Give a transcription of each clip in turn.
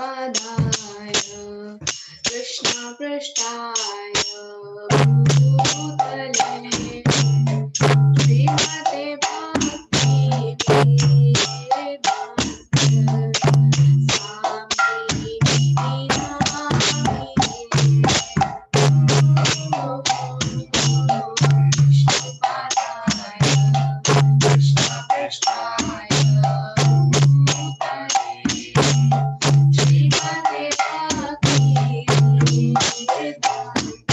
विष्णुपदाय कृष्णपृष्ठाय भूतले श्रीमते भक्ति वेदांत स्वामी विष्णुपदाय कृष्णपृष्ठाय भूतले श्रीमते भक्ति वेदांत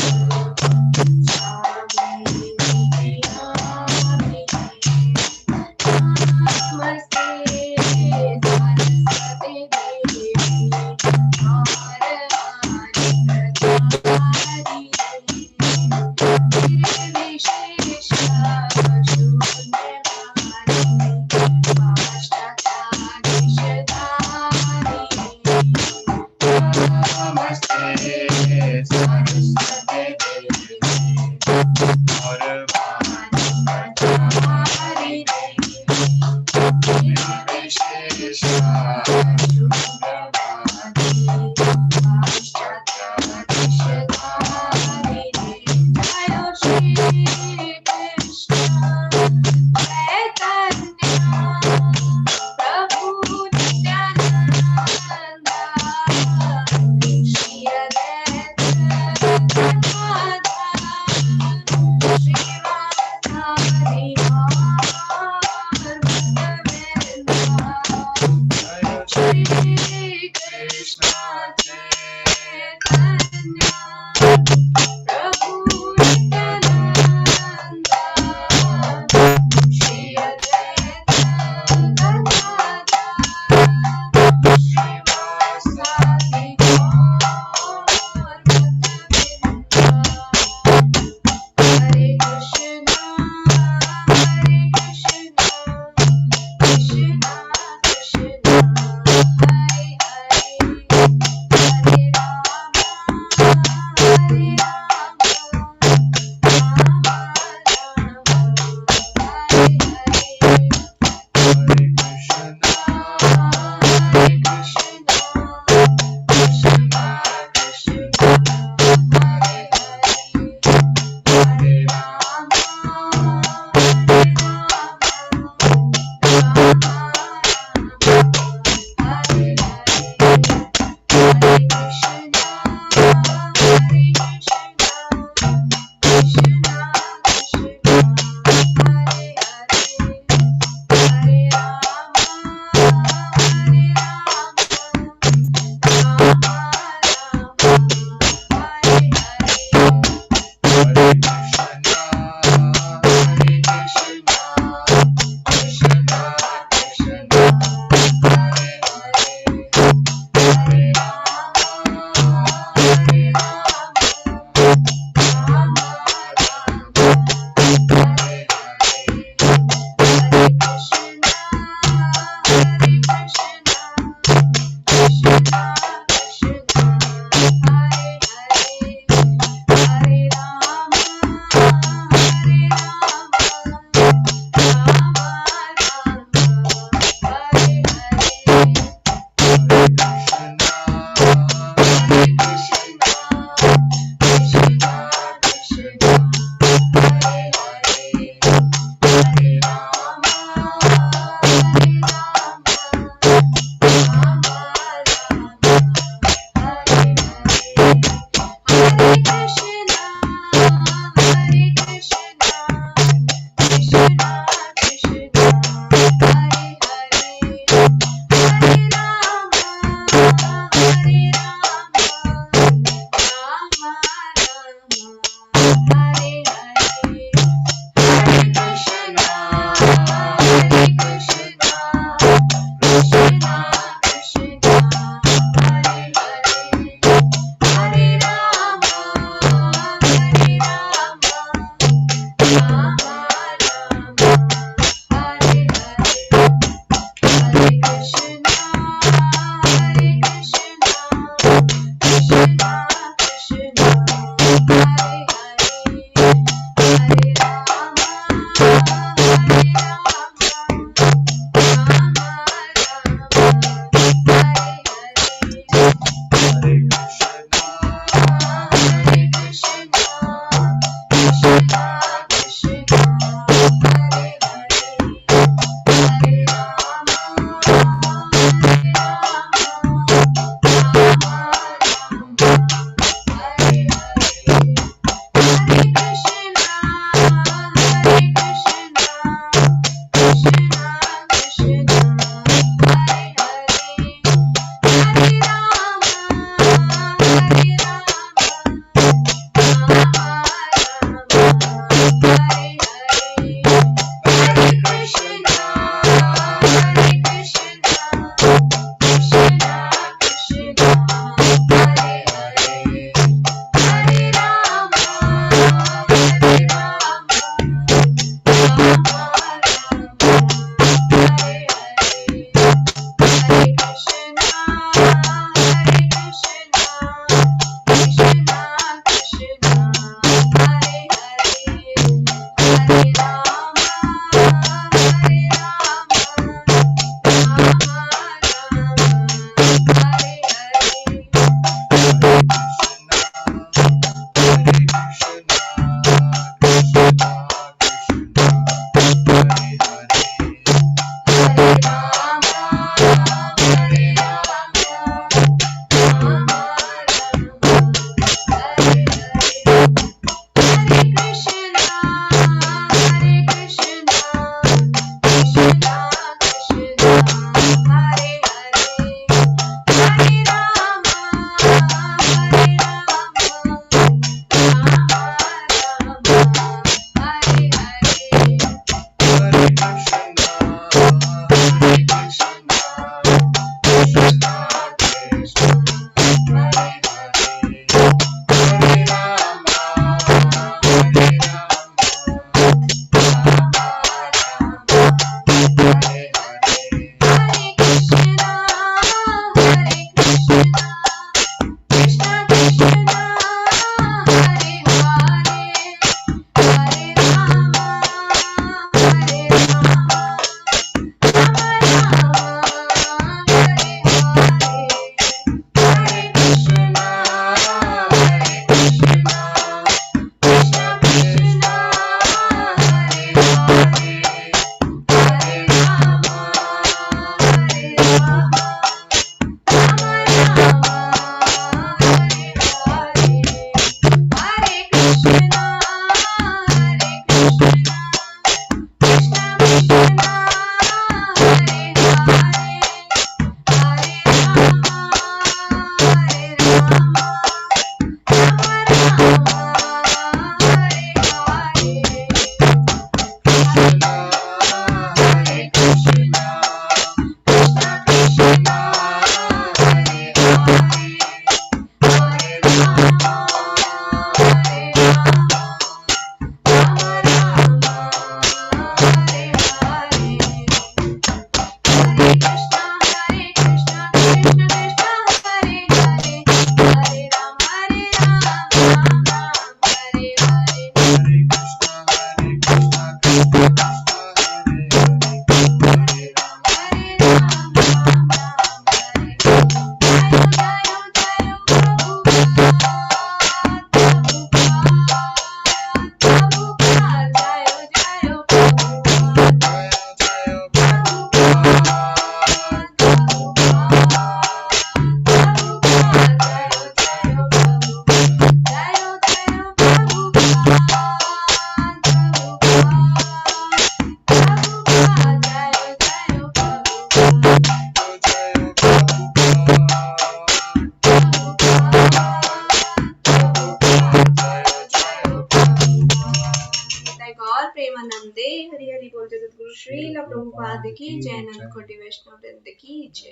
जगतगुरु श्रील प्रभुपाद की जय। नंद कोटि वैष्णव वृंद की जय।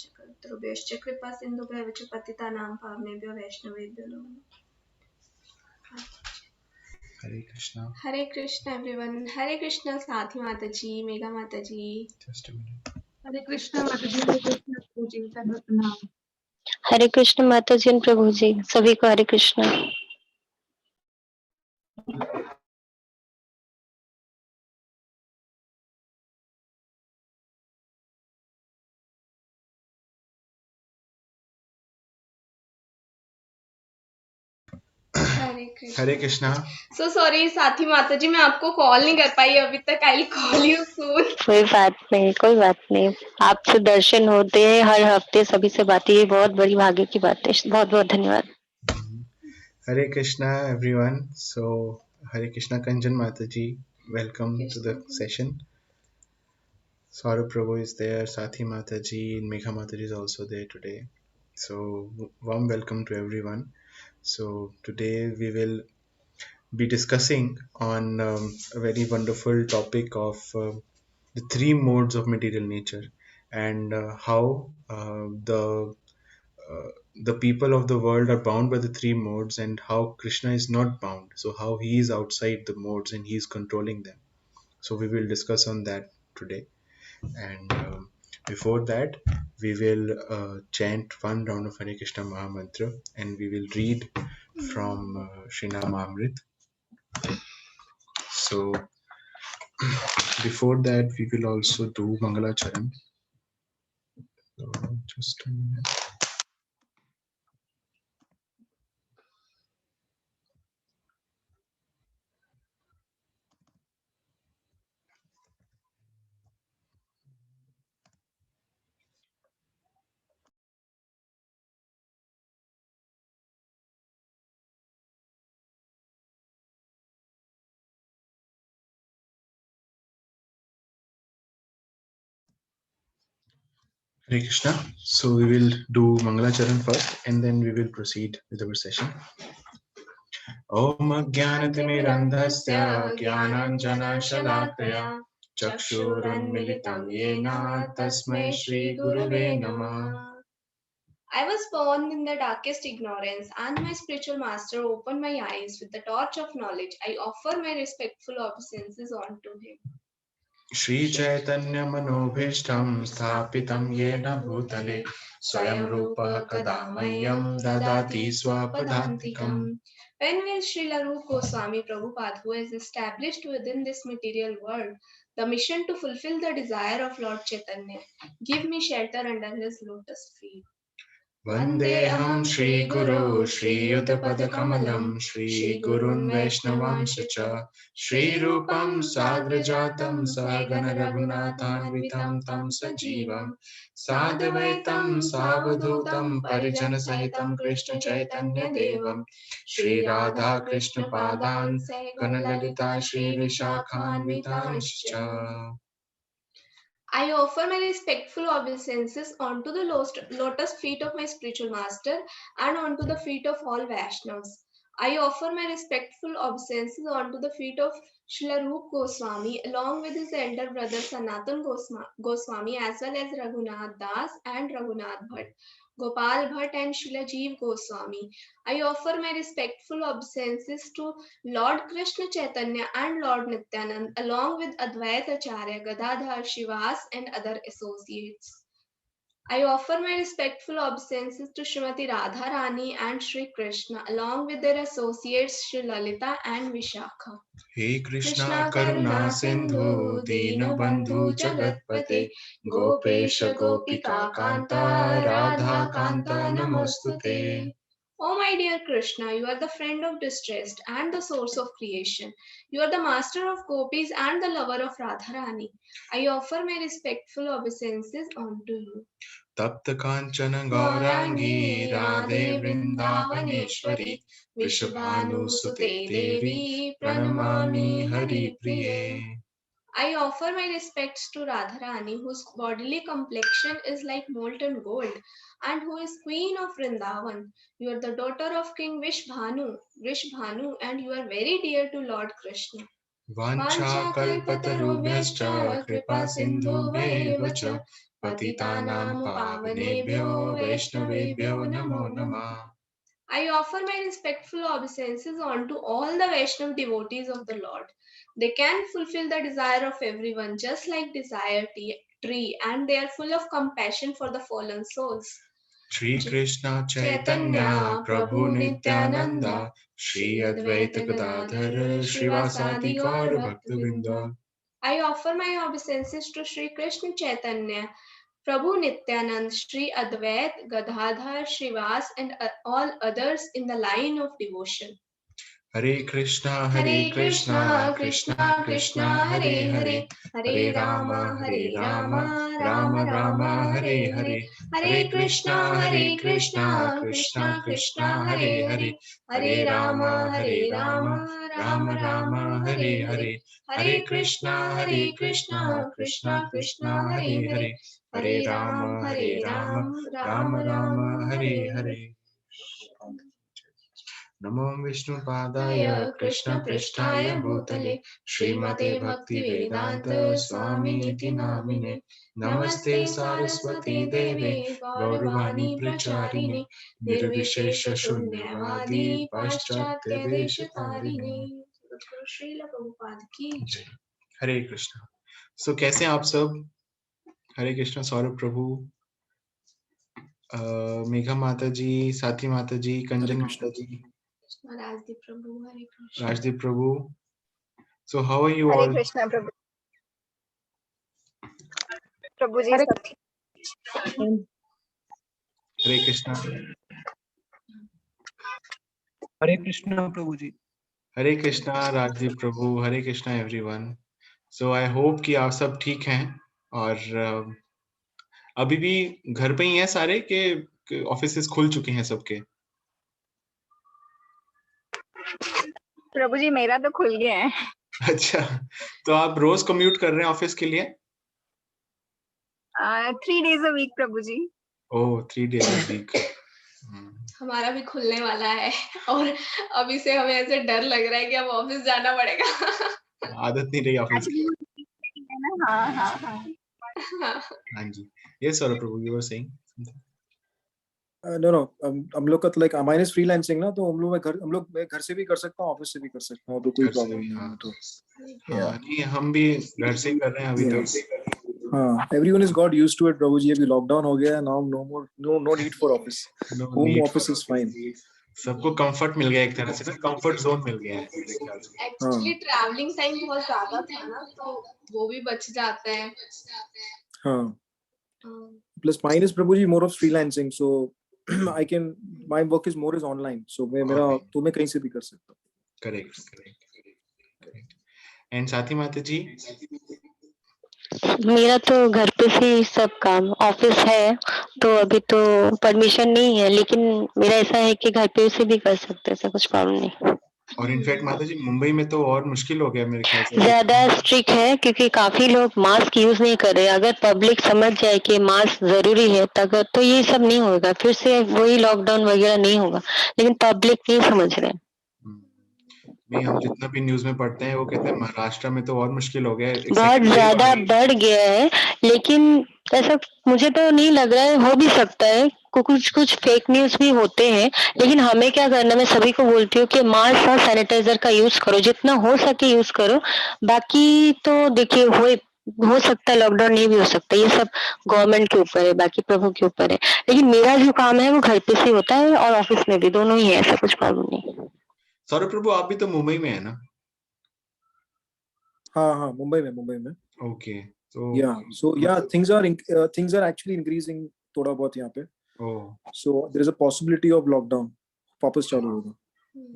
चक्रतुर्भ्यश्च कृपा सिंधुभ्यः च पतितानां पावनेभ्यो वैष्णवेभ्यो नमः। हरे कृष्णा एवरीवन। हरे कृष्णा साथी माता जी, मेघा माता जी। Just a minute. हरे कृष्ण माता जी, हरे कृष्ण प्रभु जी, सर्व प्रणाम। हरे कृष्ण माता जी प्रभु जी, सभी को हरे कृष्ण। हरे कृष्णा। सो सॉरी साथी माता जी, मैं आपको कॉल नहीं कर पाई अभी तक। I call you soon. कोई बात नहीं, कोई बात नहीं। आपसे दर्शन होते हैं हर हफ्ते, सभी से बातें, ये बहुत बड़ी भाग्य की बात है। बहुत बहुत धन्यवाद। Hare Krishna everyone. So Hare Krishna Kanjan Mataji, welcome to the session. Saurabh Prabhu is there, Sathi Mataji, and Megha Mataji is also there today. So warm welcome to everyone. So today we will be discussing on a very wonderful topic of the three modes of material nature, and how uh, the people of the world are bound by the three modes, and how Krishna is not bound. So how he is outside the modes and he is controlling them. So we will discuss on that today. And before that, we will chant one round of Hare Krishna Maha Mantra, and we will read from Srinamamrit. So before that, we will also do Mangalacharan. So just a minute. Hare Krishna. So we will do Mangalacharan first, and then we will proceed with our session. Om Jnanatimirandhasya Jnananjanashalakaya Chakshurunmilitam Yena Tasmai Shri Gurave Namah. I was born in the darkest ignorance, and my spiritual master opened my eyes with the torch of knowledge. I offer my respectful obeisances unto him. Shri Chaitanya Manobhishtam Sthapitam Yena Bhutale Swayam Rupa Kadamayam Dadati Swapadantikam. When will Srila Rupa Goswami Prabhupada, who has established within this material world the mission to fulfill the desire of Lord Chaitanya, give me shelter under his lotus feet? Vandeham Shri Guru Shri Yudapada Kamalam Shri Gurun Vaishnavam Shacha Shri Rupam Sagrajatam Sagana Raghunathan Vitam Tam Sajivam Sadvaitam Savadhutam Parijana Sahitam Krishna Chaitanya Devam Shri Radha Krishna Padan Ganalalita Shri Vishakhan Vitanshcha. I offer my respectful obeisances onto the lotus feet of my spiritual master and onto the feet of all Vaishnavas. I offer my respectful obeisances onto the feet of Srila Rupa Goswami along with his elder brother Sanatan Goswami as well as Raghunath Das and Raghunath Bhatt, Gopal Bhatt and Srila Jeev Goswami. I offer my respectful obeisances to Lord Krishna Chaitanya and Lord Nityanand along with Advaita Acharya, Gadadhar, Shivas and other associates. I offer my respectful obeisances to Srimati Radharani and Sri Krishna along with their associates Sri Lalita and Vishakha. He Krishna Karuna Sindhu Dinabandhu Jagatpate Gopesha Gopika Kanta Radha Kanta Namostute. Oh my dear Krishna, you are the friend of distressed and the source of creation. You are the master of gopis and the lover of Radharani. I offer my respectful obeisances unto you. Tapta Kanchana Gaurangi Radhe Vrindavaneshwari Vrishabhanu Sute Devi Pranamami Hari Priye. I offer my respects to Radharani, whose bodily complexion is like molten gold, and who is queen of Vrindavan. You are the daughter of King Vrishabhanu, and you are very dear to Lord Krishna. वाञ्छाकल्पतरुभ्यश्च कृपा सिन्धुभ्यैव च पतितानां पावनेभ्यो वैष्णवेभ्यो नमो नमः. I offer my respectful obeisances unto all the Vaishnav devotees of the Lord. They can fulfill the desire of everyone, just like desire tree, and they are full of compassion for the fallen souls. Shri Krishna Chaitanya Prabhu Nityananda Shri Advaita Gadadhar Shrivasadi Gaur Bhaktivinoda. I offer my obeisances to Shri Krishna Chaitanya, Prabhu Nityanand, Shri Advait, Gadadhar, Shrivas, and all others in the line of devotion. Hare Krishna, Krishna Krishna, Hare Hare, Hare Rama, Rama, Rama, Hare Hare, Hare Krishna, Krishna Krishna, Hare Hare, Hare Rama, Rama, Rama, Hare Hare, Hare Krishna, Krishna Krishna, Hare Hare, Hare Rama, Rama, Hare Hare. नमो विष्णुपादाय कृष्णपृष्ठाय भूतले श्रीमते भक्तिवेदांत स्वामिनिति नामिने नमस्ते सारस्वती देवे गौरवाणी प्रचारिणे निर्विशेष शून्यवादी पाश्चात्य देशतारिणे. श्रील प्रभुपाद की जय. हरे कृष्णा. सो कैसे हैं आप सब? हरे कृष्णा. सौरभ प्रभु, मेघा माता जी, साथी माता जी, कंजन माता जी, Rajdeep Prabhu, Hare Krishna. Rajdeep Prabhu. So how are you all? Hare Krishna Prabhu. Prabhuji Hare सब ठीक. Hare Krishna. Hare Krishna Prabhu ji. Hare Krishna, Rajdeep Prabhu. Hare Krishna everyone. So I hope कि आप सब ठीक हैं और अभी भी घर पे ही हैं सारे के ऑफिसेस खुल चुके हैं सबके? प्रभु जी मेरा तो खुल गया है. अच्छा, तो आप रोज कम्यूट कर रहे हैं ऑफिस के लिए? 3 days a week Prabhu ji. Oh, 3 days a week. हमारा भी खुलने वाला है और अभी से हमें ऐसे डर लग रहा है कि अब ऑफिस जाना पड़ेगा. आदत नहीं रही ऑफिस की. हाँ जी. Yes, Saurabh Prabhu, you were saying something. No, हम लोग का तो लाइक माइन इज फ्रीलांसिंग ना, तो हम लोग मैं घर से भी कर सकता हूँ, ऑफिस से भी कर सकता हूँ, तो कोई प्रॉब्लम नहीं है. तो नहीं, हम भी घर से कर रहे हैं अभी तक. हाँ, everyone has got used to it प्रभु जी. अभी लॉकडाउन हो गया, now no need for office. Home office is fine. सबको कंफर्ट मिल गया एक तरह से ना, कंफर्ट जोन मिल गया है. एक्चुअली ट्रैवलिंग टाइम बहुत ज्यादा था ना, तो वो भी बच जाता है. हाँ. Plus mine is Prabhu ji more of freelancing, so I can, my work is more is online, so मेरा तो मैं कहीं से भी कर सकता हूँ. Correct. And साथी माता जी? मेरा तो घर पे से सब काम, ऑफिस है तो अभी तो परमिशन नहीं है, लेकिन मेरा ऐसा है कि घर पे से भी कर सकते हैं, ऐसा कुछ प्रॉब्लम नहीं. और इनफैक्ट माता जी मुंबई में तो और मुश्किल हो गया मेरे ख्याल से. ज्यादा स्ट्रिक्ट है क्योंकि काफी लोग मास्क यूज नहीं कर रहे. अगर पब्लिक समझ जाए कि मास्क जरूरी है तब तो ये सब नहीं होगा, फिर से वही लॉकडाउन वगैरह नहीं होगा, लेकिन पब्लिक नहीं समझ रहे. नहीं, हम जितना भी न्यूज में पढ़ते हैं वो कहते हैं महाराष्ट्र में तो और मुश्किल हो गया है, बहुत ज्यादा बढ़ गया है. लेकिन ऐसा मुझे तो नहीं लग रहा है, हो भी सकता है, कुछ फेक न्यूज भी होते हैं, लेकिन हमें क्या करना, मैं सभी को बोलती हूँ कि मास्क और सैनिटाइजर का यूज करो, जितना हो सके यूज करो. बाकी तो देखिए हो सकता है लॉकडाउन नहीं भी हो सकता, ये सब गवर्नमेंट के ऊपर है, बाकी प्रभु के ऊपर है. लेकिन मेरा जो काम है वो घर पे से होता है और ऑफिस में भी, दोनों ही है, ऐसा कुछ प्रॉब्लम नहीं. सौरभ प्रभु आप भी तो मुंबई में है ना? हाँ, मुंबई में. Okay. So things are actually increasing थोड़ा बहुत यहाँ पे. So there is a possibility of lockdown वापस चालू होगा.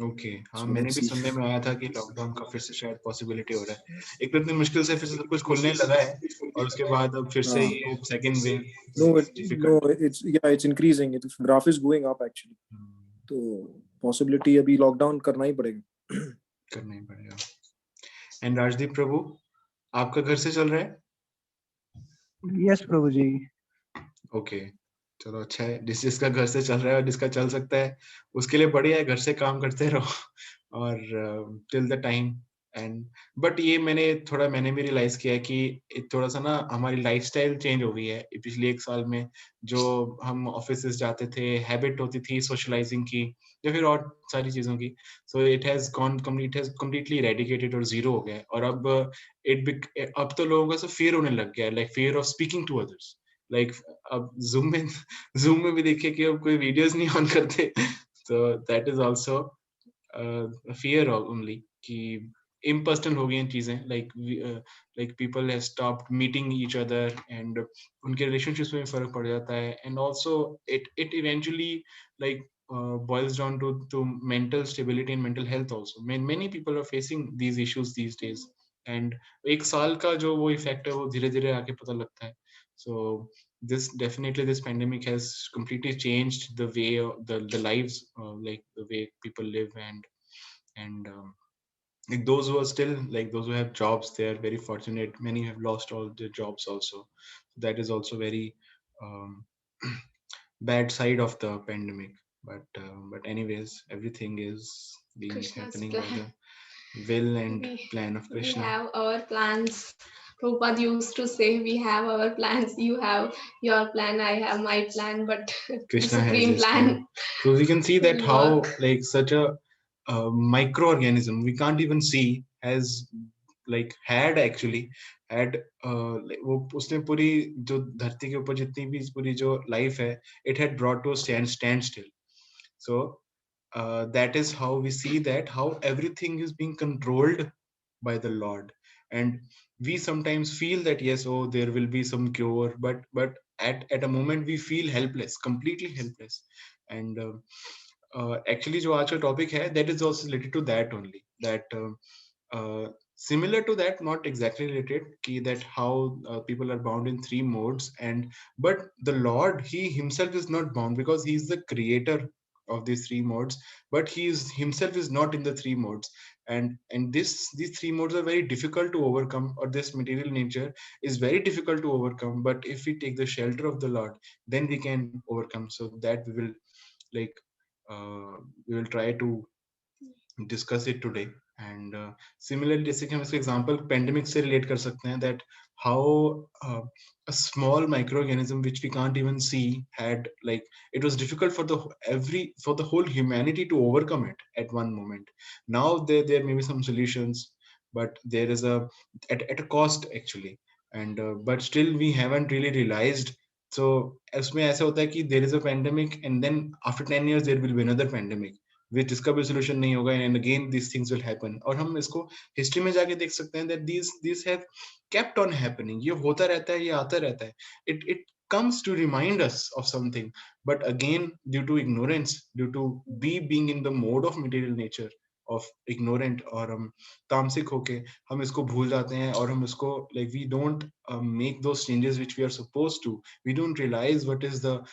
Okay. हाँ, मैंने भी सुनने में आया था कि लॉकडाउन का फिर से शायद पॉसिबिलिटी हो रहा है. एक तो इतनी मुश्किल से फिर से सब कुछ खुलने लगा है और उसके बाद अब फिर से ये second wave. No, it's increasing. Its graph is going up actually. तो possibility अभी लॉकडाउन करना ही पड़ेगा. एंड राजदीप प्रभु, आपका घर से चल रहा है? यस प्रभु जी. ओके, चलो अच्छा है. जिसका घर से चल रहा है और जिसका चल सकता है उसके लिए बढ़िया है, घर से काम करते रहो और till the time and but ये मैंने भी रियलाइज किया है कि थोड़ा सा ना हमारी लाइफस्टाइल चेंज हो गई है पिछले 1 साल में। जो हम ऑफिस जाते थे, हैबिट होती थी सोशलाइजिंग की या फिर और सारी चीजों की, so it has completely eradicated और जीरो हो गया है। और अब तो लोगों का सब फियर होने लग गया है, like fear of speaking to others. Like अब जूम में भी देखिए कि अब कोई वीडियोस नहीं ऑन करते, so that is also fear only कि impersonal हो गई हैं चीजें, like people have stopped meeting each other and उनके relationships में फर्क पड़ जाता है, and also it eventually like boils down to mental stability and mental health also. Many people are facing these issues these days, and 1 साल का जो वो इफेक्ट है वो धीरे धीरे आके पता लगता है. So this pandemic has completely changed the way the lives, like the way people live, and like those who are still, like those who have jobs, they are very fortunate. Many have lost all their jobs also. That is also very um, bad side of the pandemic. But anyways, everything is being Krishna's happening by plan. the will and We, plan of we Krishna. have our plans. Prabhupada used to say, we have our plans, you have your plan, I have my plan, but the Krishna has supreme his plan. plan. So we can see that will how work. like such a microorganism we can't even see has like had actually had like, वो उसने पूरी जो धरती के ऊपर जितनी भी पूरी जो लाइफ है, it had brought to a standstill. So that is how we see that how everything is being controlled by the Lord. And we sometimes feel that yes, oh, there will be some cure, but at a moment we feel helpless, completely helpless. And actually जो आज का topic है, that is also related to that only, that similar to that, not exactly related, that how people are bound in 3 modes, and but the Lord, he himself is not bound because he is the creator of these 3 modes, but he is himself is not in the 3 modes. And these 3 modes are very difficult to overcome, or this material nature is very difficult to overcome, but if we take the shelter of the Lord, then we can overcome. So that we will like we will try to discuss it today. And similarly, जैसे कि हम इसका example pandemic से relate कर सकते हैं, that how a small microorganism which we can't even see had, like, it was difficult for the whole humanity to overcome it at one moment. Now there may be some solutions, but there is at a cost actually. And but still we haven't really realized. So इसमें ऐसा होता है कि there is a pandemic, and then after 10 years there will be another pandemic which जिसका भी solution नहीं होगा, and again these things will happen. और हम इसको history में जाके देख सकते हैं that these have kept on happening. ये होता रहता है, ये आता रहता है. It comes to remind us of something, but again due to ignorance, due to being in the mode of material nature, of ignorant, और हम तामसिक होके हम इसको भूल जाते हैं, और हम इसको like we don't make those changes which we are supposed to. We don't realize what is the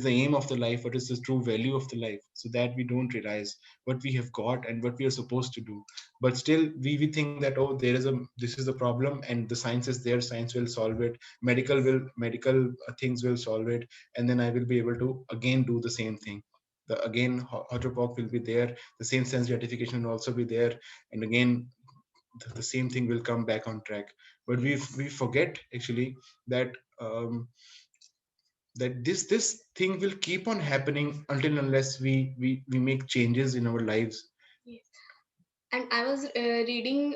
aim of the life, what is the true value of the life, so that we don't realize what we have got and what we are supposed to do. But still we think that, oh, this is the problem, and the science is there, science will solve it, medical things will solve it, and then I will be able to again do the same thing. Again hydroponic will be there, the same sense gratification will also be there, and again the same thing will come back on track. But we forget actually that that this thing will keep on happening until unless we make changes in our lives. Yes. And I was reading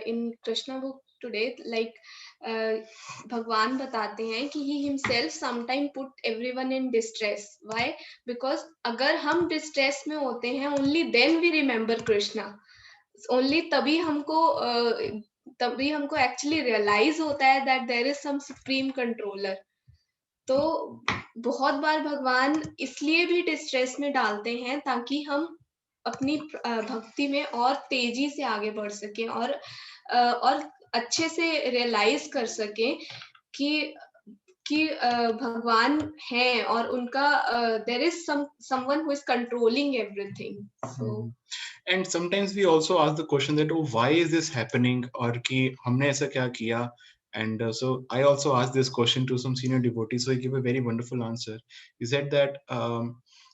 in Krishna book today, like भगवान बताते हैं कि he himself sometime put everyone in distress. Why? Because अगर हम distress में होते हैं, only then we remember Krishna. Only तभी हमको actually realize होता है that there is some supreme controller. तो बहुत बार भगवान इसलिए भी डिस्ट्रेस में डालते हैं ताकि हम अपनी भक्ति में और तेजी से आगे बढ़ सकें, और अच्छे से रियलाइज कर सकें कि भगवान हैं और उनका there is someone who is controlling everything. So and sometimes we also ask the question that, oh, why is this happening, और कि हमने ऐसा क्या किया. And so I also asked this question to some senior devotees, so he gave a very wonderful answer. He said that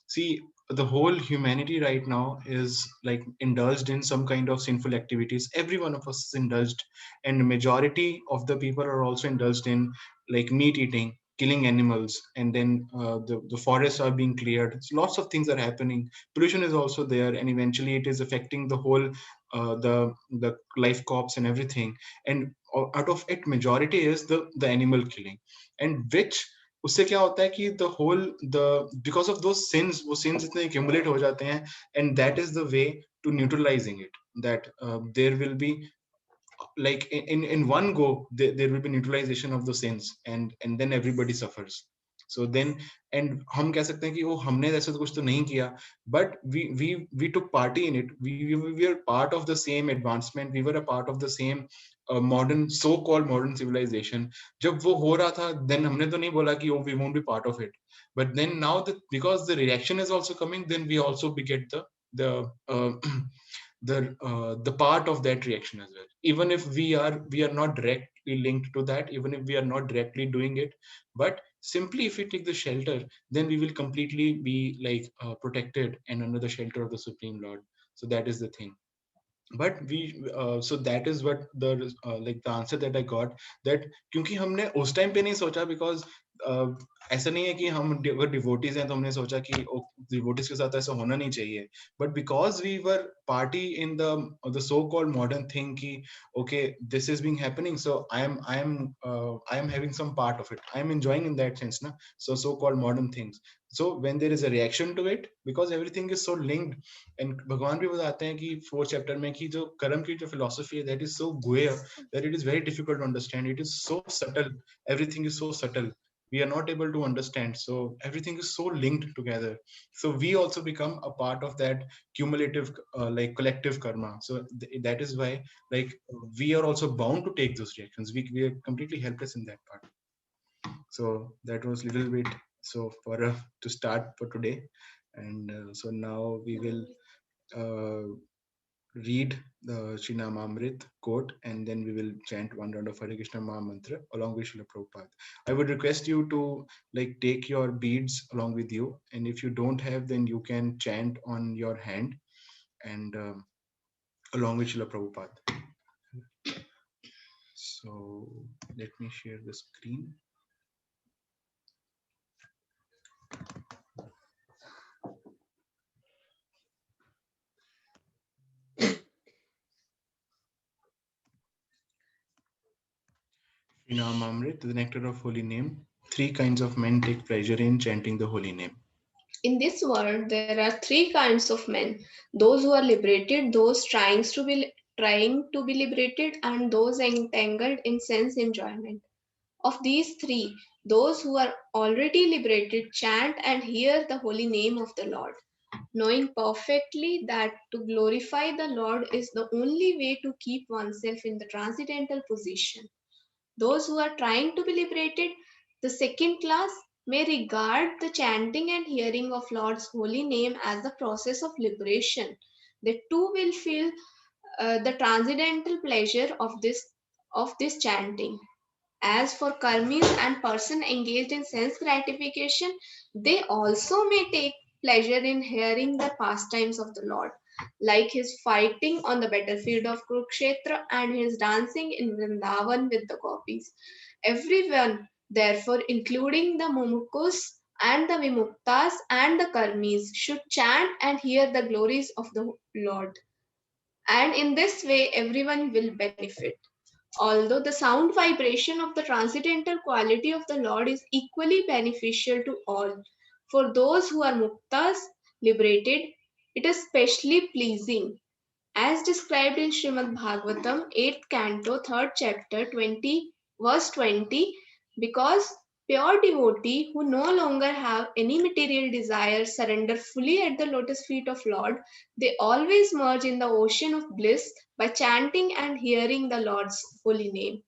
see, the whole humanity right now is like indulged in some kind of sinful activities. Every one of us is indulged, and the majority of the people are also indulged in like meat eating, killing animals, and then the forests are being cleared. So lots of things are happening. Pollution is also there, and eventually it is affecting the whole the life corps and everything. And out of it, majority is the animal killing, and which उससे क्या होता है कि the whole the because of those sins, वो sins इतने accumulate हो जाते हैं, and that is the way to neutralizing it, that there will be like in one go there will be neutralization of the sins, and then everybody suffers. So then, and हम कह सकते हैं कि वो हमने ऐसा तो कुछ तो नहीं किया, but we took party in it. We were part of the same advancement. We were a part of the same modern, so-called modern civilization. जब वो हो रहा था, then हमने तो नहीं बोला कि oh, we won't be part of it. But then now that because the reaction is also coming, then we also beget the the part of that reaction as well, even if we are not directly linked to that, even if we are not directly doing it, but simply if we take the shelter, then we will completely be like protected and under the shelter of the Supreme Lord. So that is the thing. But we so that is what the like the answer that I got, that क्योंकि हमने उस time पे नहीं सोचा, because ऐसा नहीं है कि हम अगर डिवोटीज हैं तो हमने सोचा कि डिवोटीज के साथ ऐसा होना नहीं चाहिए, but because we were party in the so called modern thing कि okay, this is being happening, so I am having some part of it, I am enjoying in that sense na. So called modern things. So when there is a reaction to it, because everything is so linked, and भगवान भी बताते हैं कि 4th chapter में कि जो कर्म की जो philosophy है, that is so guya that it is very difficult to understand. It is so subtle, everything is so subtle, we are not able to understand. So everything is so linked together. So we also become a part of that cumulative like collective karma. So that is why like we are also bound to take those reactions. We are completely helpless in that part. So that was little bit so for to start for today. And so now we will read the Srinamamrit quote, and then we will chant one round of Hare Krishna Maha Mantra along with Srila Prabhupada. I would request you to like take your beads along with you, and if you don't have, then you can chant on your hand and along with Srila Prabhupada. So let me share the screen. Srinamamrit, the nectar of holy name. 3 kinds of men take pleasure in chanting the holy name. In this world, there are 3 kinds of men: those who are liberated, those trying to be liberated, and those entangled in sense enjoyment. Of these 3, those who are already liberated chant and hear the holy name of the Lord, knowing perfectly that to glorify the Lord is the only way to keep oneself in the transcendental position. Those who are trying to be liberated, the second class, may regard the chanting and hearing of Lord's holy name as the process of liberation. They too will feel the transcendental pleasure of this chanting. As for karmis and person engaged in sense gratification, they also may take pleasure in hearing the pastimes of the Lord, like his fighting on the battlefield of Kurukshetra and his dancing in Vrindavan with the gopis. Everyone, therefore, including the mumukus and the vimuktas and the karmis, should chant and hear the glories of the Lord. And in this way, everyone will benefit. Although the sound vibration of the transcendental quality of the Lord is equally beneficial to all, for those who are muktas, liberated, it is specially pleasing. As described in Srimad Bhagavatam, 8th canto, 3rd chapter, 20, verse 20, because pure devotee who no longer have any material desire surrender fully at the lotus feet of Lord, they always merge in the ocean of bliss by chanting and hearing the Lord's holy name.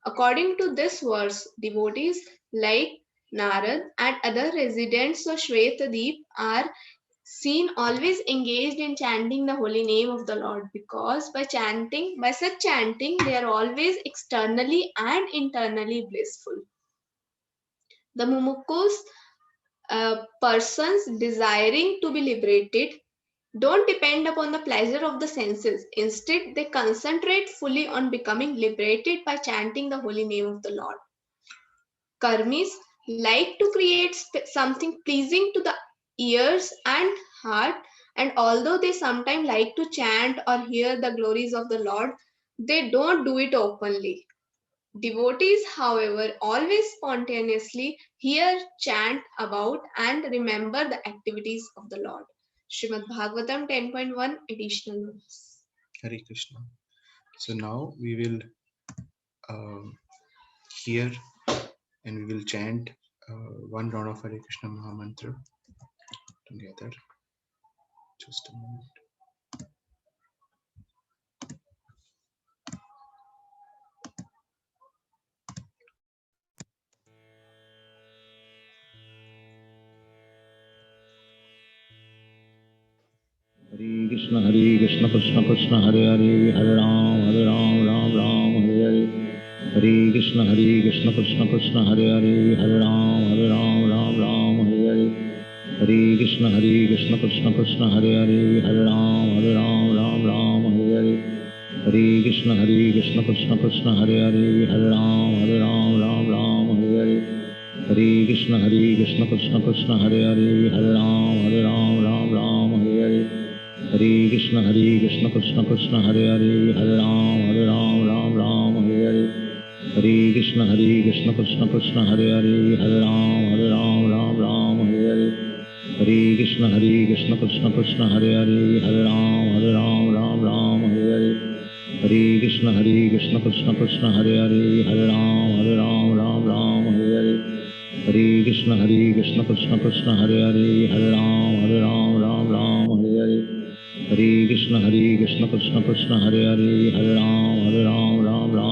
According to this verse, devotees like Narad and other residents of Shwetadeep are seen always engaged in chanting the holy name of the Lord, because by such chanting, they are always externally and internally blissful. The mumukus Persons desiring to be liberated don't depend upon the pleasure of the senses. Instead, they concentrate fully on becoming liberated by chanting the holy name of the Lord. Karmis like to create something pleasing to the ears and heart, and although they sometimes like to chant or hear the glories of the Lord, they don't do it openly. Devotees, however, always spontaneously hear, chant about, and remember the activities of the Lord. Srimad Bhagavatam 10.1 additional verse. Hare Krishna. So now we will hear and we will chant one round of Hare Krishna Mahamantra together. Just a moment. Hare Krishna Krishna Krishna Hare Hare Hare Ram Ram Ram Hare Hare Hare Krishna Krishna Krishna Hare Hare Hare Ram Ram Hare Hare Hare Krishna Krishna Krishna Hare Hare Hare Ram Hare Hare Hare Krishna Krishna Krishna Hare Hare Hare Ram Hare Hare Hare Krishna Krishna Krishna Hare Hare Hare Ram Hare Hare Hare Krishna Krishna Krishna Hare Hare Hare Ram Hare Hare Hare Krishna Krishna Krishna Hare Hare Hare Ram Hare Hare Hare Krishna Krishna Krishna Hare Hare Hare Ram Hare Hare Hare Krishna Krishna Krishna Hare Hare Hare Ram Hare Hare Hare Krishna Krishna Krishna Hare Hare Hare Ram Hare Hare Hare Krishna Krishna Krishna Hare Hare Hare Ram Hare Hare Hare Krishna Krishna Krishna Hare Hare Hare Ram Hare Hare Hare Krishna Krishna Krishna Hare Hare Hare Ram Hare Hare Hare Krishna Krishna Krishna Hare Hare Hare Ram Hare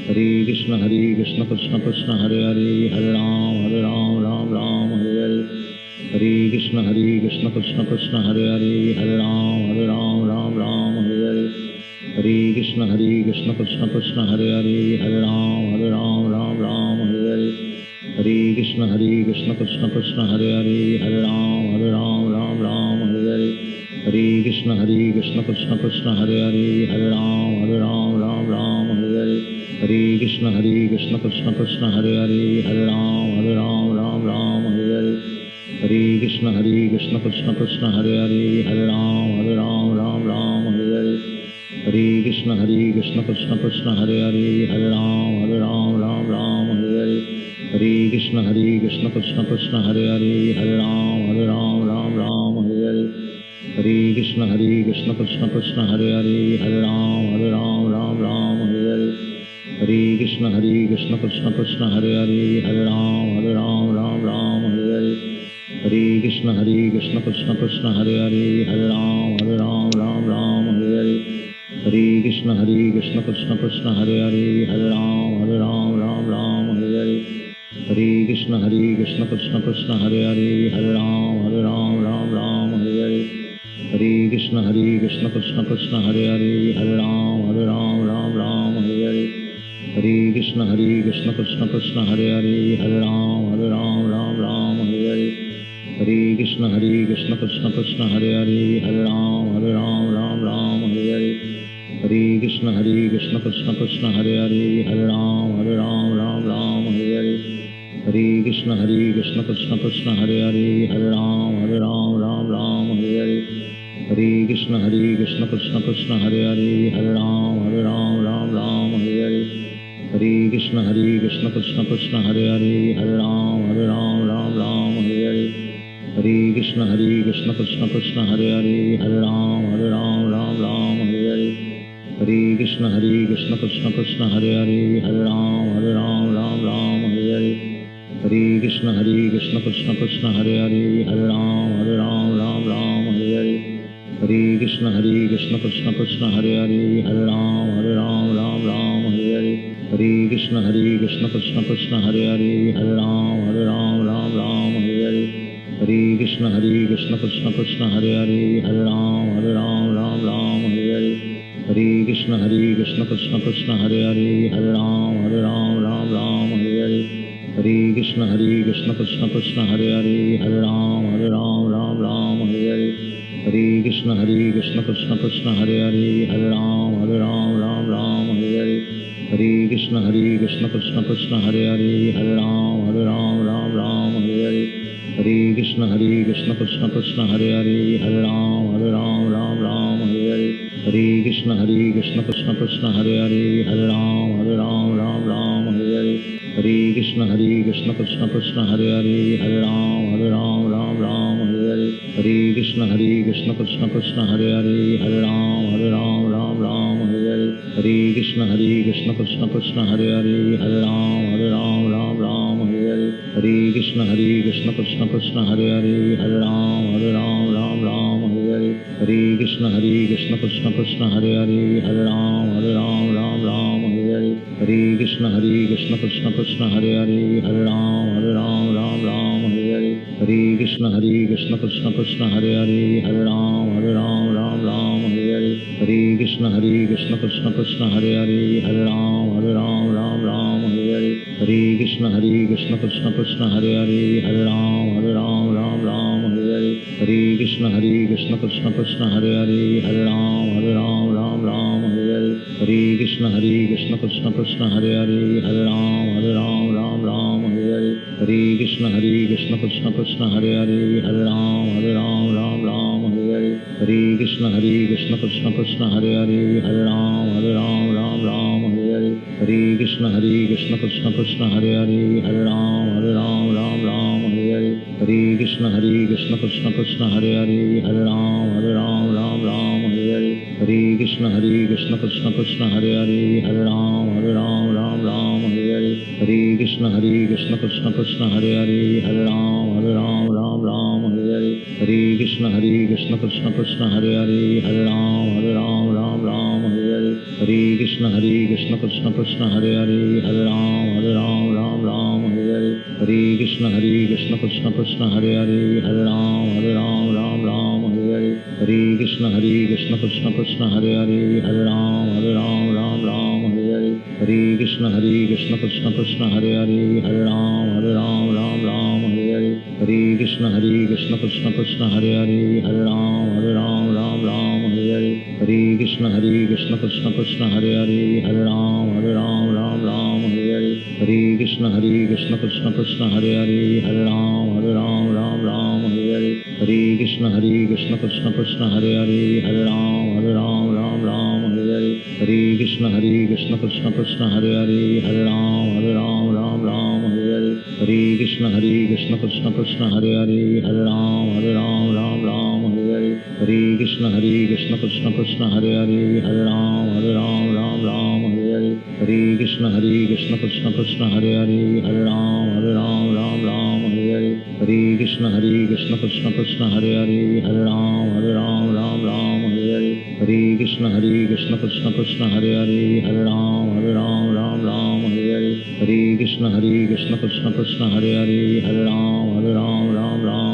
Hare Hare Krishna Krishna Krishna Hare Hare Hare Ram Hare Hare Hare Krishna Krishna Krishna Hare Hare Hare Ram Hare Hare Hare Krishna Krishna Krishna Hare Hare Hare Ram Hare Hare Hare Krishna Krishna Krishna Hare Hare Hare Ram Hare Hare Hare Krishna Krishna Krishna Hare Hare Hare Ram Hare Hare Hare Krishna Krishna Krishna Hare Hare Hare Ram Hare Hare Hare Krishna Krishna Krishna Hare Hare Hare Ram Hare Hare Hare Krishna Krishna Krishna Hare Hare Hare Ram Hare Hare Hare Krishna Krishna Krishna Hare Hare Hare Ram Hare Hare Hare Krishna Krishna Krishna Hare Hare Hare Ram Hare Hare Hare Krishna Krishna Krishna Hare Hare Hare Ram Hare Hare Hare Krishna Krishna Krishna Hare Hare Hare Ram Hare Hare Hare Krishna Krishna Krishna Hare Hare Hare Ram Hare Hare Hare Krishna Krishna Krishna Hare Hare Hare Ram Hare Hare Hare Krishna Krishna Krishna Hare Hare Hare Ram Hare Hare Hare Krishna Krishna Krishna Hare Hare Hare Ram Hare Hare Hare Krishna Krishna Krishna Hare Hare Hare Ram Hare Hare Hare Krishna Krishna Krishna Hare Hare Hare Ram Hare Hare Hare Krishna Krishna Krishna Hare Hare Hare Ram Hare Hare Hare Krishna Krishna Krishna Hare Hare Hare Ram Hare Hare Hare Krishna Krishna Krishna Hare Hare Hare Ram Hare Hare Hare Krishna Krishna Krishna Hare Hare Hare Ram Hare Hare Hare Krishna Krishna Krishna Hare Hare Hare Ram Hare Hare Hare Krishna Krishna Krishna Hare Hare Hare Ram Hare Hare Hare Krishna Krishna Krishna Hare Hare Hare Ram Hare Hare Hare Hare Krishna Krishna Krishna Hare Hare Hare Ram Ram Ram Hare Hare Hare Krishna Krishna Krishna Hare Hare Hare Ram Ram Hare Hare Hare Krishna Krishna Krishna Hare Hare Hare Ram Ram Hare Hare Hare Krishna Krishna Krishna Hare Hare Hare Ram Ram Hare Hare Hare Krishna Krishna Krishna Hare Hare Hare Ram Ram Hare Hare Hare Krishna Krishna Krishna Hare Hare Hare Ram Ram Hare Hare Hare Krishna Krishna Krishna Hare Hare Hare Ram Ram Hare Hare Hare Krishna Krishna Krishna Hare Hare Hare Ram Ram Hare Hare Hare Krishna Krishna Krishna Hare Hare Hare Ram Ram Hare Hare Hare Krishna Krishna Krishna Hare Hare Hare Ram Ram Hare Hare Hare Krishna Krishna Krishna Hare Hare Hare Ram Ram Hare Hare Hare Krishna Krishna Krishna Hare Hare Hare Ram Ram Hare Hare Hare Krishna Krishna Krishna Hare Hare Hare Ram Ram Hare Hare Hare Krishna Krishna Krishna Hare Hare Hare Ram Ram Hare Hare Hare Krishna Krishna Krishna Hare Hare Hare Ram Ram Hare Hare Hare Krishna Krishna Krishna Hare Hare Hare Ram Ram Hare Hare Hare Krishna Krishna Krishna Hare Hare Hare Ram Ram Hare Hare Hare Krishna Krishna Krishna Hare Hare Hare Ram Ram Hare Hare Hare Krishna Krishna Krishna Hare Hare Hare Ram Ram Hare Hare Hare Krishna Krishna Krishna Hare Hare Hare Ram Ram Hare Hare Hare Krishna Krishna Krishna Hare Hare Hare Ram Ram Hare Hare Hare Krishna Krishna Krishna Hare Hare Hare Ram Ram Hare Hare Hare Krishna Krishna Krishna Hare Hare Hare Ram Ram Hare Hare Hare Krishna Krishna Krishna Hare Hare Hare Ram Ram Hare Hare Hare Krishna Krishna Krishna Hare Hare Hare Ram Ram Hare Hare Hare Krishna Krishna Krishna Hare Hare Hare Ram Ram Hare Hare Hare Krishna Krishna Krishna Hare Hare Hare Ram Ram Hare Hare Hare Krishna Krishna Krishna Hare Hare Hare Ram Ram Hare Hare Hare Krishna Krishna Krishna Hare Hare Hare Ram Ram Hare Hare Hare Krishna Krishna Krishna Hare Hare Hare Ram Hare Hare Hare Krishna Krishna Krishna Hare Hare Hare Ram Hare Hare Hare Krishna Krishna Krishna Hare Hare Hare Ram Hare Hare Hare Krishna Krishna Krishna Hare Hare Hare Ram Hare Hare Hare Krishna Krishna Krishna Hare Hare Hare Ram Hare Hare Hare Krishna Krishna Krishna Hare Hare Hare Ram Hare Hare Hare Krishna Krishna Krishna Hare Hare Hare Ram Hare Hare Hare Krishna Krishna Krishna Hare Hare Hare Ram Hare Hare Hare Krishna Krishna Krishna Hare Hare Hare Ram Hare Hare Hare Krishna Krishna Krishna Hare Hare Hare Ram Hare Hare Hare Krishna Krishna Krishna Hare Hare Hare Ram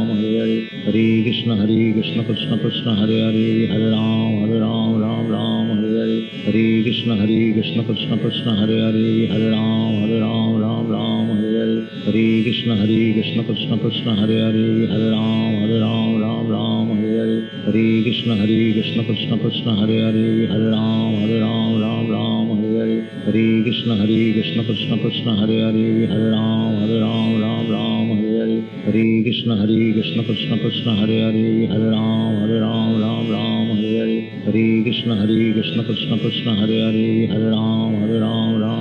Hare Hare Hare Krishna Krishna Krishna Hare Hare Hare Ram Hare Hare Hare Krishna Krishna Krishna Hare Hare Hare Ram Hare Hare Hare Krishna Krishna Krishna Hare Hare Hare Ram Hare Hare Hare Krishna Krishna Krishna Hare Hare Hare Ram Hare Hare Hare Krishna Krishna Krishna Hare Hare Hare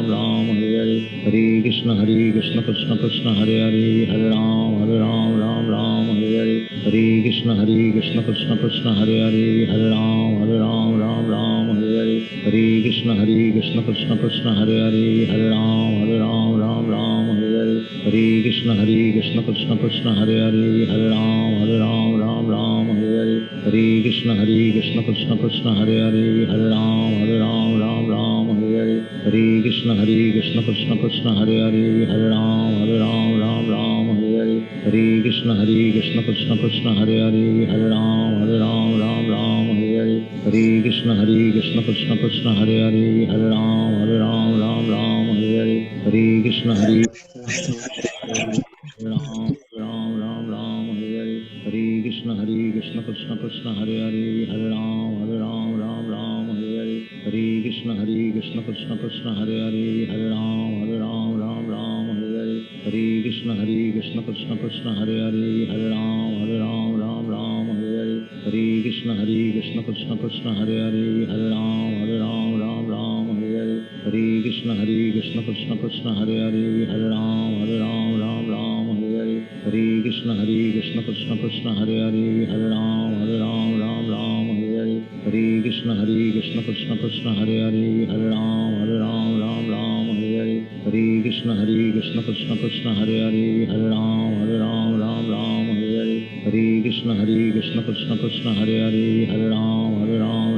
Ram Hare Hare Hare Krishna Krishna Krishna Hare Hare Hare Ram Hare Hare Hare Krishna Krishna Krishna Hare Hare Hare Ram Hare Hare Hare Krishna Krishna Krishna Hare Hare Hare Ram Hare Hare Hare Krishna Krishna Krishna Hare Hare Hare Ram Hare Hare Hare Krishna Krishna Krishna Hare Hare Hare Ram Hare Hare Hare Krishna Krishna Krishna Hare Hare Hare Ram Ram Ram Hare Hare Hare Krishna Krishna Krishna Hare Hare Hare Ram Ram Hare Hare Hare Krishna Krishna Krishna Hare Hare Hare Ram Ram Hare Hare Hare Krishna Ram Hare Hare Hare Krishna Krishna Krishna Hare Hare Hare Ram Hare Hare Hare Krishna Krishna Krishna Hare Hare Hare Ram Hare Hare Hare Krishna Krishna Krishna Hare Hare Hare Ram Hare Hare Hare Krishna Krishna Krishna Hare Hare Hare Ram Hare Hare Hare Krishna Krishna Krishna Hare Hare Hare Ram Hare Hare Hare Krishna Krishna Krishna Hare Hare Hare Ram Hare Hare Hare Krishna Krishna Krishna Hare Hare Hare Ram Hare Hare Hare Krishna Krishna Krishna Hare Hare Hare Ram Hare Hare Hare Krishna Krishna Krishna Hare Hare Hare Ram Hare Hare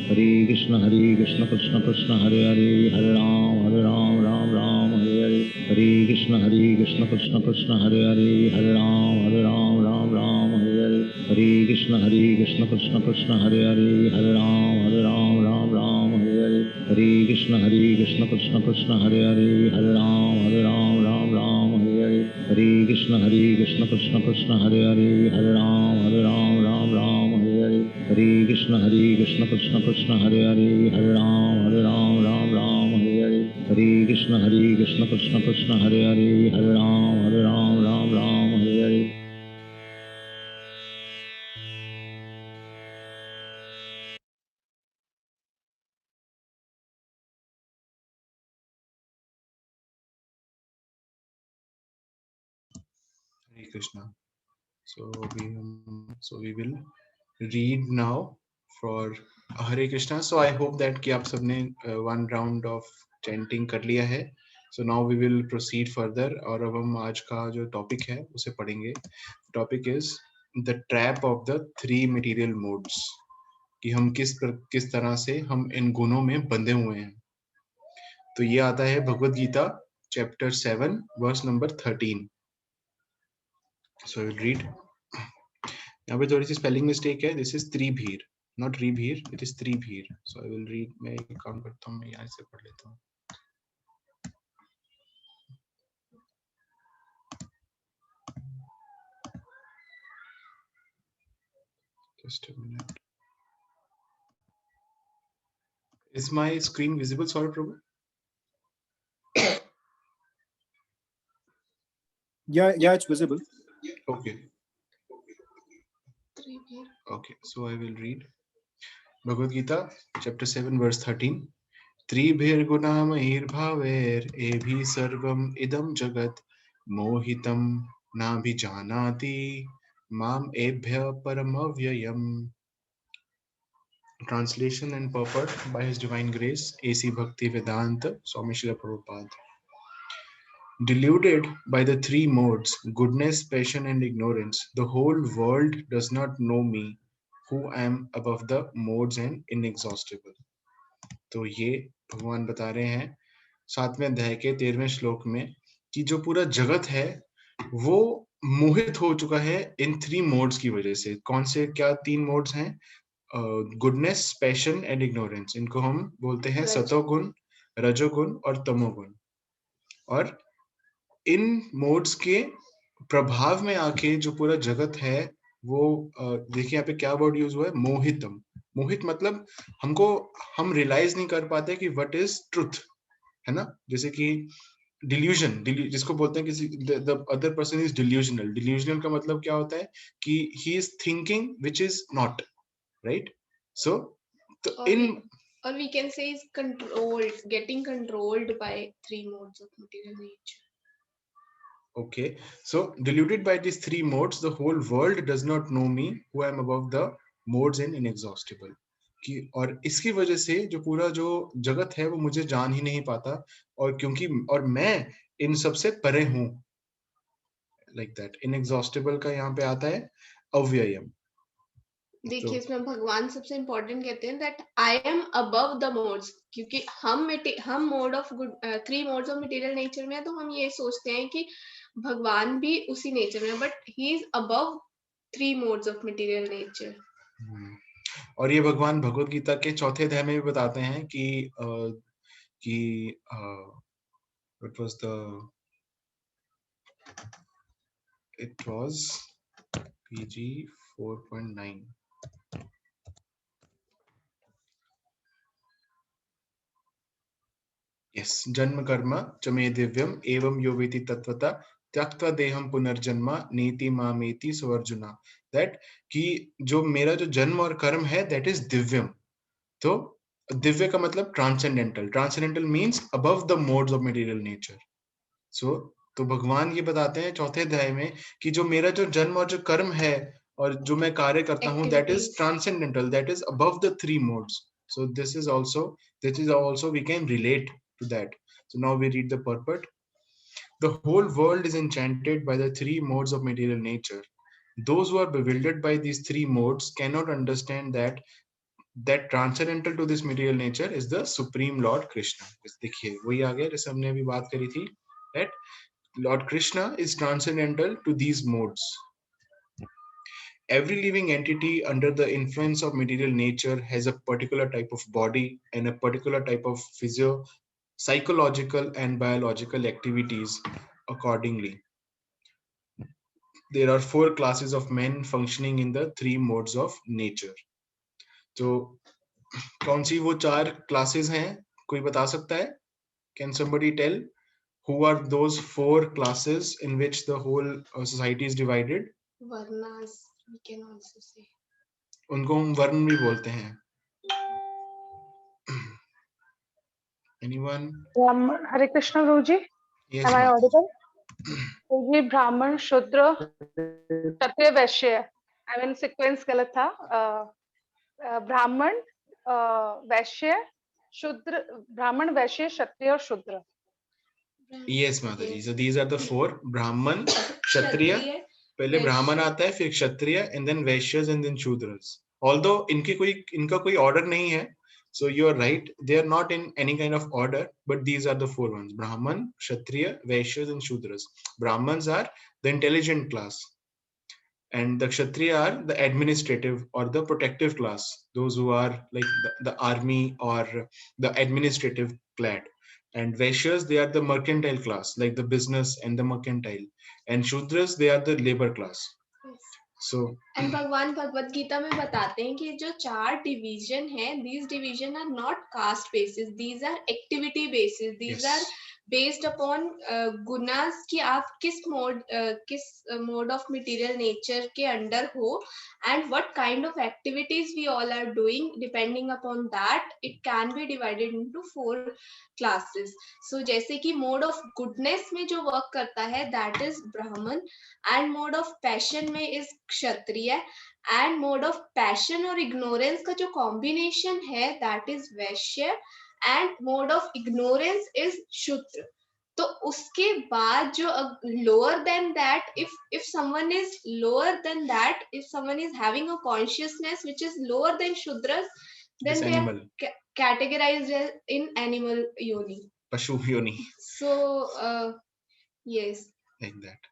Hare Krishna Krishna Krishna Hare Hare Hare Ram Hare Hare Hare Krishna Krishna Krishna Hare Hare Hare Ram Hare Hare Hare Krishna Krishna Krishna Hare Hare Hare Ram Hare Hare Hare Krishna Krishna Krishna Hare Hare Hare Ram Hare Hare Hare Krishna Krishna Krishna Hare Hare Hare Ram Hare Hare Hare Krishna Krishna Krishna Hare Hare Hare Ram Hare Hare Hare Krishna Krishna Krishna Hare Hare Hare Ram Hare Hare Hare Krishna. So we will read now for Hare Krishna. So I hope that कि आप सबने one round of chanting कर लिया है. So now we will proceed further. और अब हम आज का जो topic है उसे पढ़ेंगे. Topic is the trap of the three material modes. कि हम किस तरह से हम इन गुणों में बंधे हुए हैं. तो ये आता है Bhagavad Gita chapter 7 verse number 13. So I will read. यहाँ पे थोड़ी सी स्पेलिंग मिस्टेक है. दिस इज त्रिभीर, नॉट रिभीर, इट इज त्रिभीर. So I will read. मैं एक काम करता हूँ, मैं यहाँ से पढ़ लेता हूँ. Just a minute. Is my screen visible, Saurabh Prabhu? Yeah, it's visible. Okay. Okay, so I will read Bhagavad Gita chapter 7 verse 13. त्रिभिर्गुणामयैर्भावैर् एभिः सर्वम् इदं जगत् मोहितं नाभिजानाति माम् एभ्यः परमव्ययम्. Translation and purport by His Divine Grace, A.C. Bhaktivedanta Swami Srila Prabhupada. Deluded by the three modes, goodness, passion, and ignorance, the whole world does not know me, who am above the modes and inexhaustible. तो ये भगवान बता रहे हैं 7वें अध्याय के 13वें श्लोक में कि जो पूरा जगत है वो मोहित हो चुका है इन थ्री मोड्स की वजह से. कौन से, क्या तीन मोड्स हैं? Goodness, passion and ignorance. इनको हम बोलते हैं सतोगुण, रजोगुण और तमोगुण. और इन मोड्स के प्रभाव में आके जो पूरा जगत है वो देखिए यहाँ पे क्या वर्ड यूज हुआ है, मोहितम. मोहित मतलब हम रियलाइज नहीं कर पाते कि व्हाट इज ट्रुथ, है ना. जैसे कि डिल्यूजन, जिसको बोलते हैं किसी the other person is delusional. Delusional का मतलब क्या होता है कि he is thinking which is not right. So, or we can say is controlled, getting controlled by three modes of material nature. Okay, so deluded by these three modes, the whole world does not know me, who am above the modes and inexhaustible. कि और इसकी वजह से जो पूरा जो जगत है वो मुझे जान ही नहीं पाता, और क्योंकि और मैं इन सबसे परे हूं. Like that. इनएग्जॉस्टिबल का यहाँ पे आता है अव्ययम. देखिए इसमें भगवान सबसे इम्पोर्टेंट कहते हैं that I am above the modes, क्योंकि हम mode of good 3 modes of material nature में है, तो हम ये सोचते हैं कि भगवान भी उसी नेचर में है, but he is above 3 modes of material nature. और ये भगवान भगवत गीता के चौथे अध्याय में भी बताते हैं कि it was PG 4.9. Yes, जन्म कर्म च मे दिव्यम एवं यो वेति तत्वता त्यक्त्वा देहम पुनर्जन्म नेति मामेति सो अर्जुना। दैट कि जो मेरा जो जन्म और कर्म है दैट इज दिव्यम। तो दिव्य का मतलब transcendental. Transcendental means above the modes of material nature. So तो भगवान ये बताते हैं चौथे अध्याय में कि जो मेरा जो जन्म और जो कर्म है और जो मैं कार्य करता हूँ that is transcendental, that is above the 3 modes. So this is also we can relate to that. So now we read the purport. The whole world is enchanted by the 3 modes of material nature. Those who are bewildered by these 3 modes cannot understand that transcendental to this material nature is the Supreme Lord Krishna. देखिए वही आ गया जैसे हमने अभी बात करी थी, that Lord Krishna is transcendental to these modes. Every living entity under the influence of material nature has a particular type of body and a particular type of psychological and biological activities accordingly. There are 4 classes of men functioning in the 3 modes of nature. तो कौन सी वो 4 classes हैं, कोई बता सकता है? Can somebody tell who are those 4 classes in which the whole society is divided? Varnas, we can also say. उनको हम वर्ण भी बोलते हैं। Anyone? Hare Krishna Guruji. Yes, Am I ma'am. audible? Guruji, Brahman, Shudra, Kshatriya, Vaishya. I mean sequence गलत था। ब्राह्मण, वैश्य, शूद्र, ब्राह्मण, वैश्य, क्षत्रिय और शूद्र। Yes, Mataji. So these are the 4: Brahman, Kshatriya. पहले ब्राह्मण आता है, फिर क्षत्रिय, and then Vaishyas and then Shudras. Although इनका कोई order नहीं है, so you are right. They are not in any kind of order, but these are the 4 ones: Brahman, Kshatriya, Vaishyas, and Shudras. Brahmans are the intelligent class, and the Kshatriya are the administrative or the protective class, those who are like the army or the administrative clad. And Vaishyas, they are the mercantile class, like the business and the mercantile. And Shudras, they are the labor class. So and भगवान भगवत गीता में बताते हैं कि जो 4 division है, these division are not caste basis, these are activity basis, these yes. are based upon गुनास कि आप किस मोड ऑफ मटेरियल नेचर के अंडर हो, and what kind of activities we all are doing. Depending upon that, it can be divided into 4 classes. So जैसे कि mode of goodness में जो work करता है that is ब्राह्मण, and मोड ऑफ पैशन में is Kshatriya, and mode of passion और ignorance का जो कॉम्बिनेशन है that is Vysya, and mode of ignorance is Shudra. तो उसके बाद जो lower than that, if someone is lower than that, if someone is having a consciousness which is lower than Shudras, then they are categorized in animal yoni. Pashu yoni. So yes. Like that.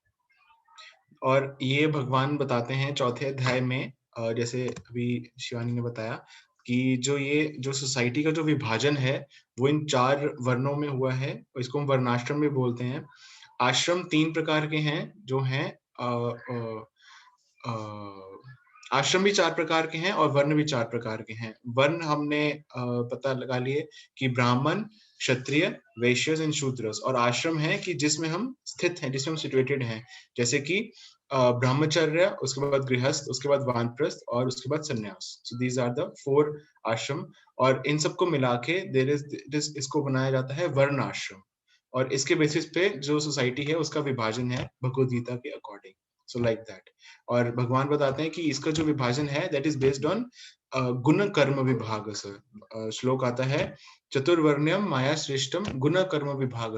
और ये भगवान बताते हैं चौथे अध्याय में, जैसे अभी शिवानी ने बताया कि जो सोसाइटी का जो विभाजन है वो इन 4 वर्णों में हुआ है, इसको हम वर्णाश्रम में बोलते हैं। आश्रम 3 प्रकार के हैं जो हैं, आश्रम भी 4 प्रकार के हैं और वर्ण भी 4 प्रकार के हैं। वर्ण हमने पता लगा लिए कि ब्राह्मण, क्षत्रिय, वैश्य एंड शूद्रस, और आश्रम है कि जिसमें हम स्थित हैं, जिसमें हम सिचुएटेड हैं, जैसे कि ब्रह्मचर्य, उसके बाद गृहस्थ, उसके बाद वानप्रस्थ और उसके बाद संन्यास। सो दीज आर द 4 आश्रम, और इन सबको मिला के इसको बनाया जाता है वर्ण आश्रम, और इसके बेसिस पे जो सोसाइटी है उसका विभाजन है भगवद गीता के अकॉर्डिंग। So like that. और भगवान बताते हैं कि इसका जो विभाजन है दैट इज बेस्ड ऑन गुण कर्म विभाग। श्लोक आता है चतुर्वर्ण्यम माया श्रेष्ठम गुण कर्म विभाग।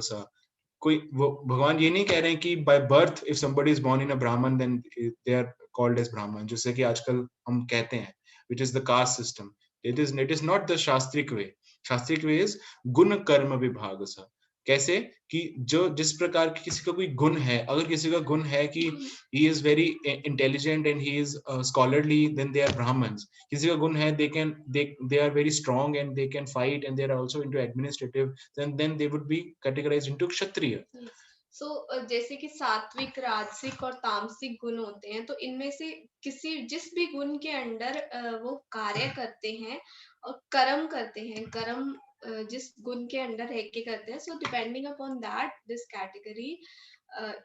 कोई वो भगवान ये नहीं कह रहे हैं कि by birth if somebody is born in a Brahmin then they are called as Brahmin, जैसे कि आजकल हम कहते हैं which is the caste system. It is not the Shastric way. Shastric way is gun karma vibhagasa. कैसे कि जो जिस प्रकार की किसी का कोई गुण है, अगर किसी का गुण है कि he is very intelligent and he is scholarly, then they are Brahmins. किसी का गुण है they are very strong and they can fight and they are also into administrative, then they would be categorized into Kshatriya. So, जैसे कि सात्विक, राजसिक और तामसिक गुण होते हैं, तो इनमें से जिस भी गुण के अंडर वो कार्य करते हैं और कर्म करते हैं, कर्म जिस गुण के अंडर रह के करते हैं, so depending upon that this category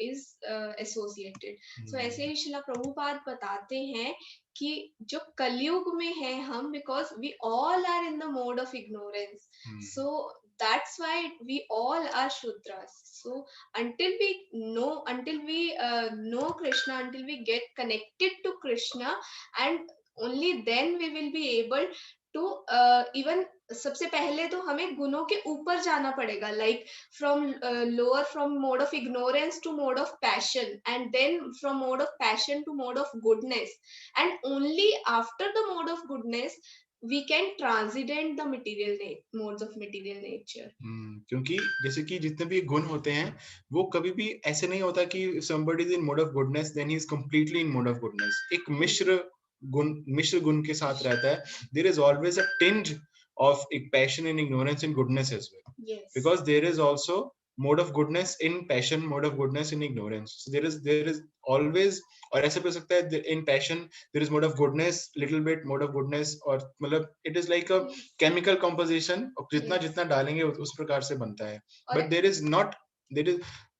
is associated. So ऐसे ही श्रीला प्रभुपाद बताते हैं कि जो कलयुग में है हम, because we all are in the mode of ignorance, so that's why we all are Shudras. So until we know Krishna, until we get connected to Krishna, and only then we will be able to even सबसे पहले तो हमें गुणों के ऊपर जाना पड़ेगा, like from mode of ignorance to mode of passion, and then from mode of passion to mode of goodness, and only after the mode of goodness we can transcend the modes of material nature. क्योंकि जैसे कि जितने भी गुण होते हैं वो कभी भी ऐसे नहीं होता कि somebody is in mode of goodness then he is completely in mode of goodness. एक मिश्र गुण के साथ रहता है. There is always a tinge of passion and ignorance and goodness as well. Yes. Because there is also mode of goodness in passion, mode of goodness in ignorance. So there is always, और ऐसे भी सकता है in passion there is mode of goodness, little bit mode of goodness, और मतलब it is like a chemical composition. जितना डालेंगे उस प्रकार से बनता है. But there is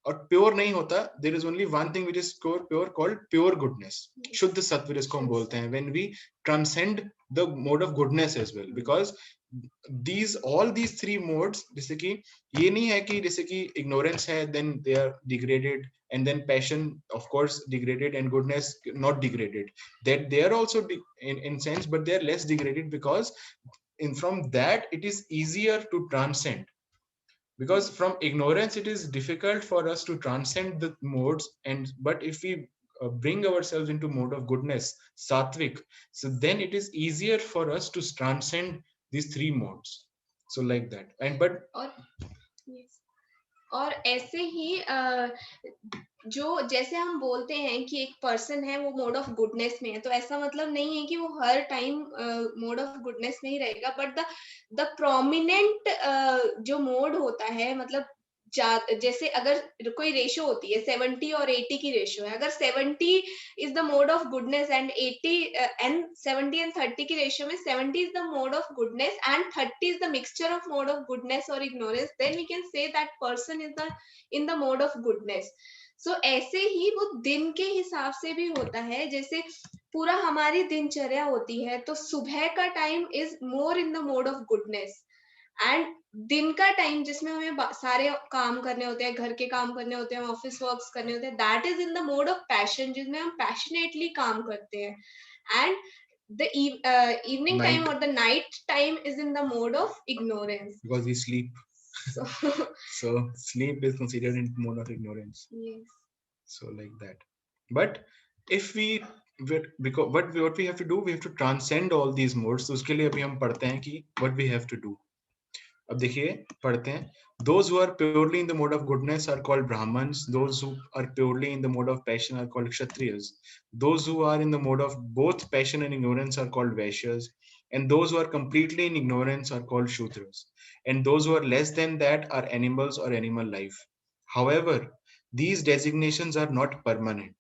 और प्योर नहीं होता. There is only one thing which is pure called pure goodness. शुद्ध सत्व इसको हम बोलते हैं. When we transcend the mode of goodness as well, because all these three modes, जैसे कि ये नहीं है कि जैसे कि ignorance है then they are degraded, and then passion of course degraded and goodness not degraded. That they are also in sense, but they are less degraded because from that it is easier to transcend. Because from ignorance it is difficult for us to transcend the modes, but if we bring ourselves into mode of goodness, sattvic, so then it is easier for us to transcend these three modes. So like that. और ऐसे ही जो जैसे हम बोलते हैं कि एक person है वो मोड ऑफ गुडनेस में है, तो ऐसा मतलब नहीं है कि वो हर टाइम मोड ऑफ गुडनेस में ही रहेगा, बट द प्रोमिनेंट जो मोड होता है, मतलब जैसे अगर कोई रेशो होती है 70 और 80 की रेशो है, अगर 70 is the mode of goodness and 80 and 70 and 30 की रेशो में 70 is the mode of goodness and 30 is the mixture of mode of goodness और ignorance, then we can say that person is in the mode of goodness. So ऐसे ही वो दिन के हिसाब से भी होता है. जैसे पूरा हमारी दिनचर्या होती है तो सुबह का time is more in the mode of goodness, and दिन का टाइम जिसमें हमें सारे काम करने होते हैं, घर के काम करने होते हैं, ऑफिस वर्क्स करने होते हैं, that is in the mode of passion, जिसमें हम पैशनेटली काम करते हैं. And the evening time or the night time is in the mode of ignorance because we sleep. So sleep is considered in mode of ignorance. Yes. So like that. But if because what we have to do, we have to transcend all these modes. तो उसके लिए अभी हम पढ़ते हैं कि what we have to do. अब देखिए पढ़ते हैं. Those who are purely in the mode of goodness are called Brahmins. Those who are purely in the mode of passion are called Kshatriyas. Those who are in the mode of both passion and ignorance are called Vaishyas. And those who are completely in ignorance are called Shudras. And those who are less than that are animals or animal life. However, these designations are not permanent.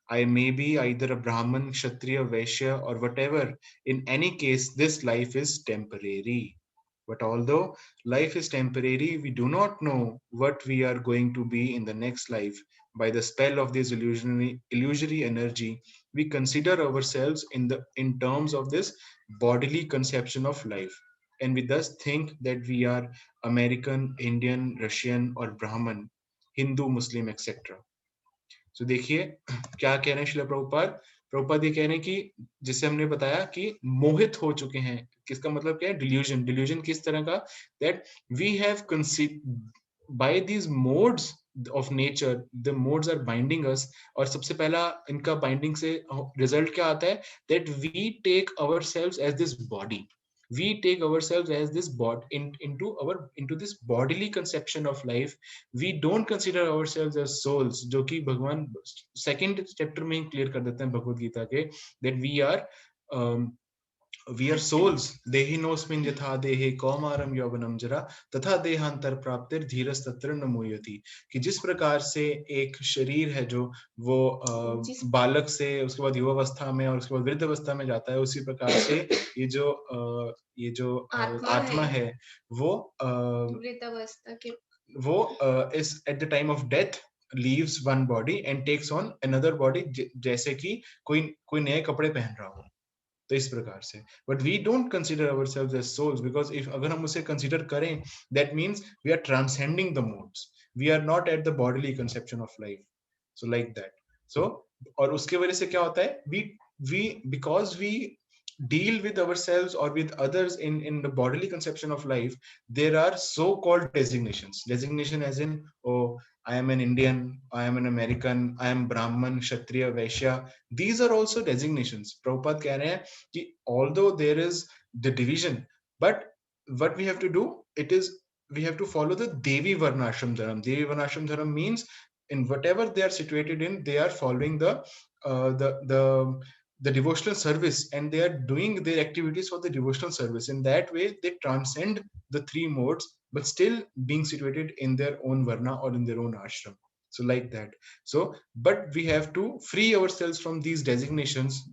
I may be either a Brahman, Kshatriya, Vaishya, or whatever. In any case, this life is temporary. But although life is temporary, we do not know what we are going to be in the next life. By the spell of this illusory energy, we consider ourselves in terms of this bodily conception of life. And we thus think that we are American, Indian, Russian, or Brahman, Hindu, Muslim, etc. So देखिए क्या कह रहे हैं श्रील प्रभुपाद ये कह रहे हैं कि जिसे हमने बताया कि मोहित हो चुके हैं. किसका मतलब क्या है? डिल्यूजन किस तरह का? That we have conceived by these modes of nature, the modes are binding us. और सबसे पहला इनका binding से result क्या आता है? That we take ourselves as this body. We take ourselves as this body into this bodily conception of life. We don't consider ourselves as souls, जो कि भगवान second chapter में ही clear कर देते हैं भगवद गीता के, that we are souls. देहिनोऽस्मिन् यथा देहे कौमारं यौवनं जरा तथा देहांतर प्राप्तिर धीरस् तत्र न मुह्यति. कि जिस प्रकार से एक शरीर है जो वो बालक से उसके बाद युवावस्था में और उसके बाद वृद्ध अवस्था में जाता है, उसी प्रकार से ये जो आत्मा है वो वृद्धावस्था के वो is at the time of death leaves one body and takes on another body, जैसे कि कोई नए कपड़े पहन रहा हो. तो इस प्रकार से, but we don't consider ourselves as souls, because if अगर हम उसे consider करें, that means we are transcending the modes. We are not at the bodily conception of life. So like that. So और उसके वजह से क्या होता है? We because we deal with ourselves or with others in the bodily conception of life, there are so-called designations. Designation as in, oh, I am an Indian, I am an American, I am Brahman, Kshatriya, Vaishya. These are also designations. Prabhupada कह रहे हैं कि although there is the division, but what we have to do, we have to follow the Devi Varnashram Dharam. Devi Varnashram Dharam means in whatever they are situated in, they are following the devotional service, and they are doing their activities for the devotional service. In that way, they transcend the three modes, but still being situated in their own varna or in their own ashram. So like that. So, but we have to free ourselves from these designations,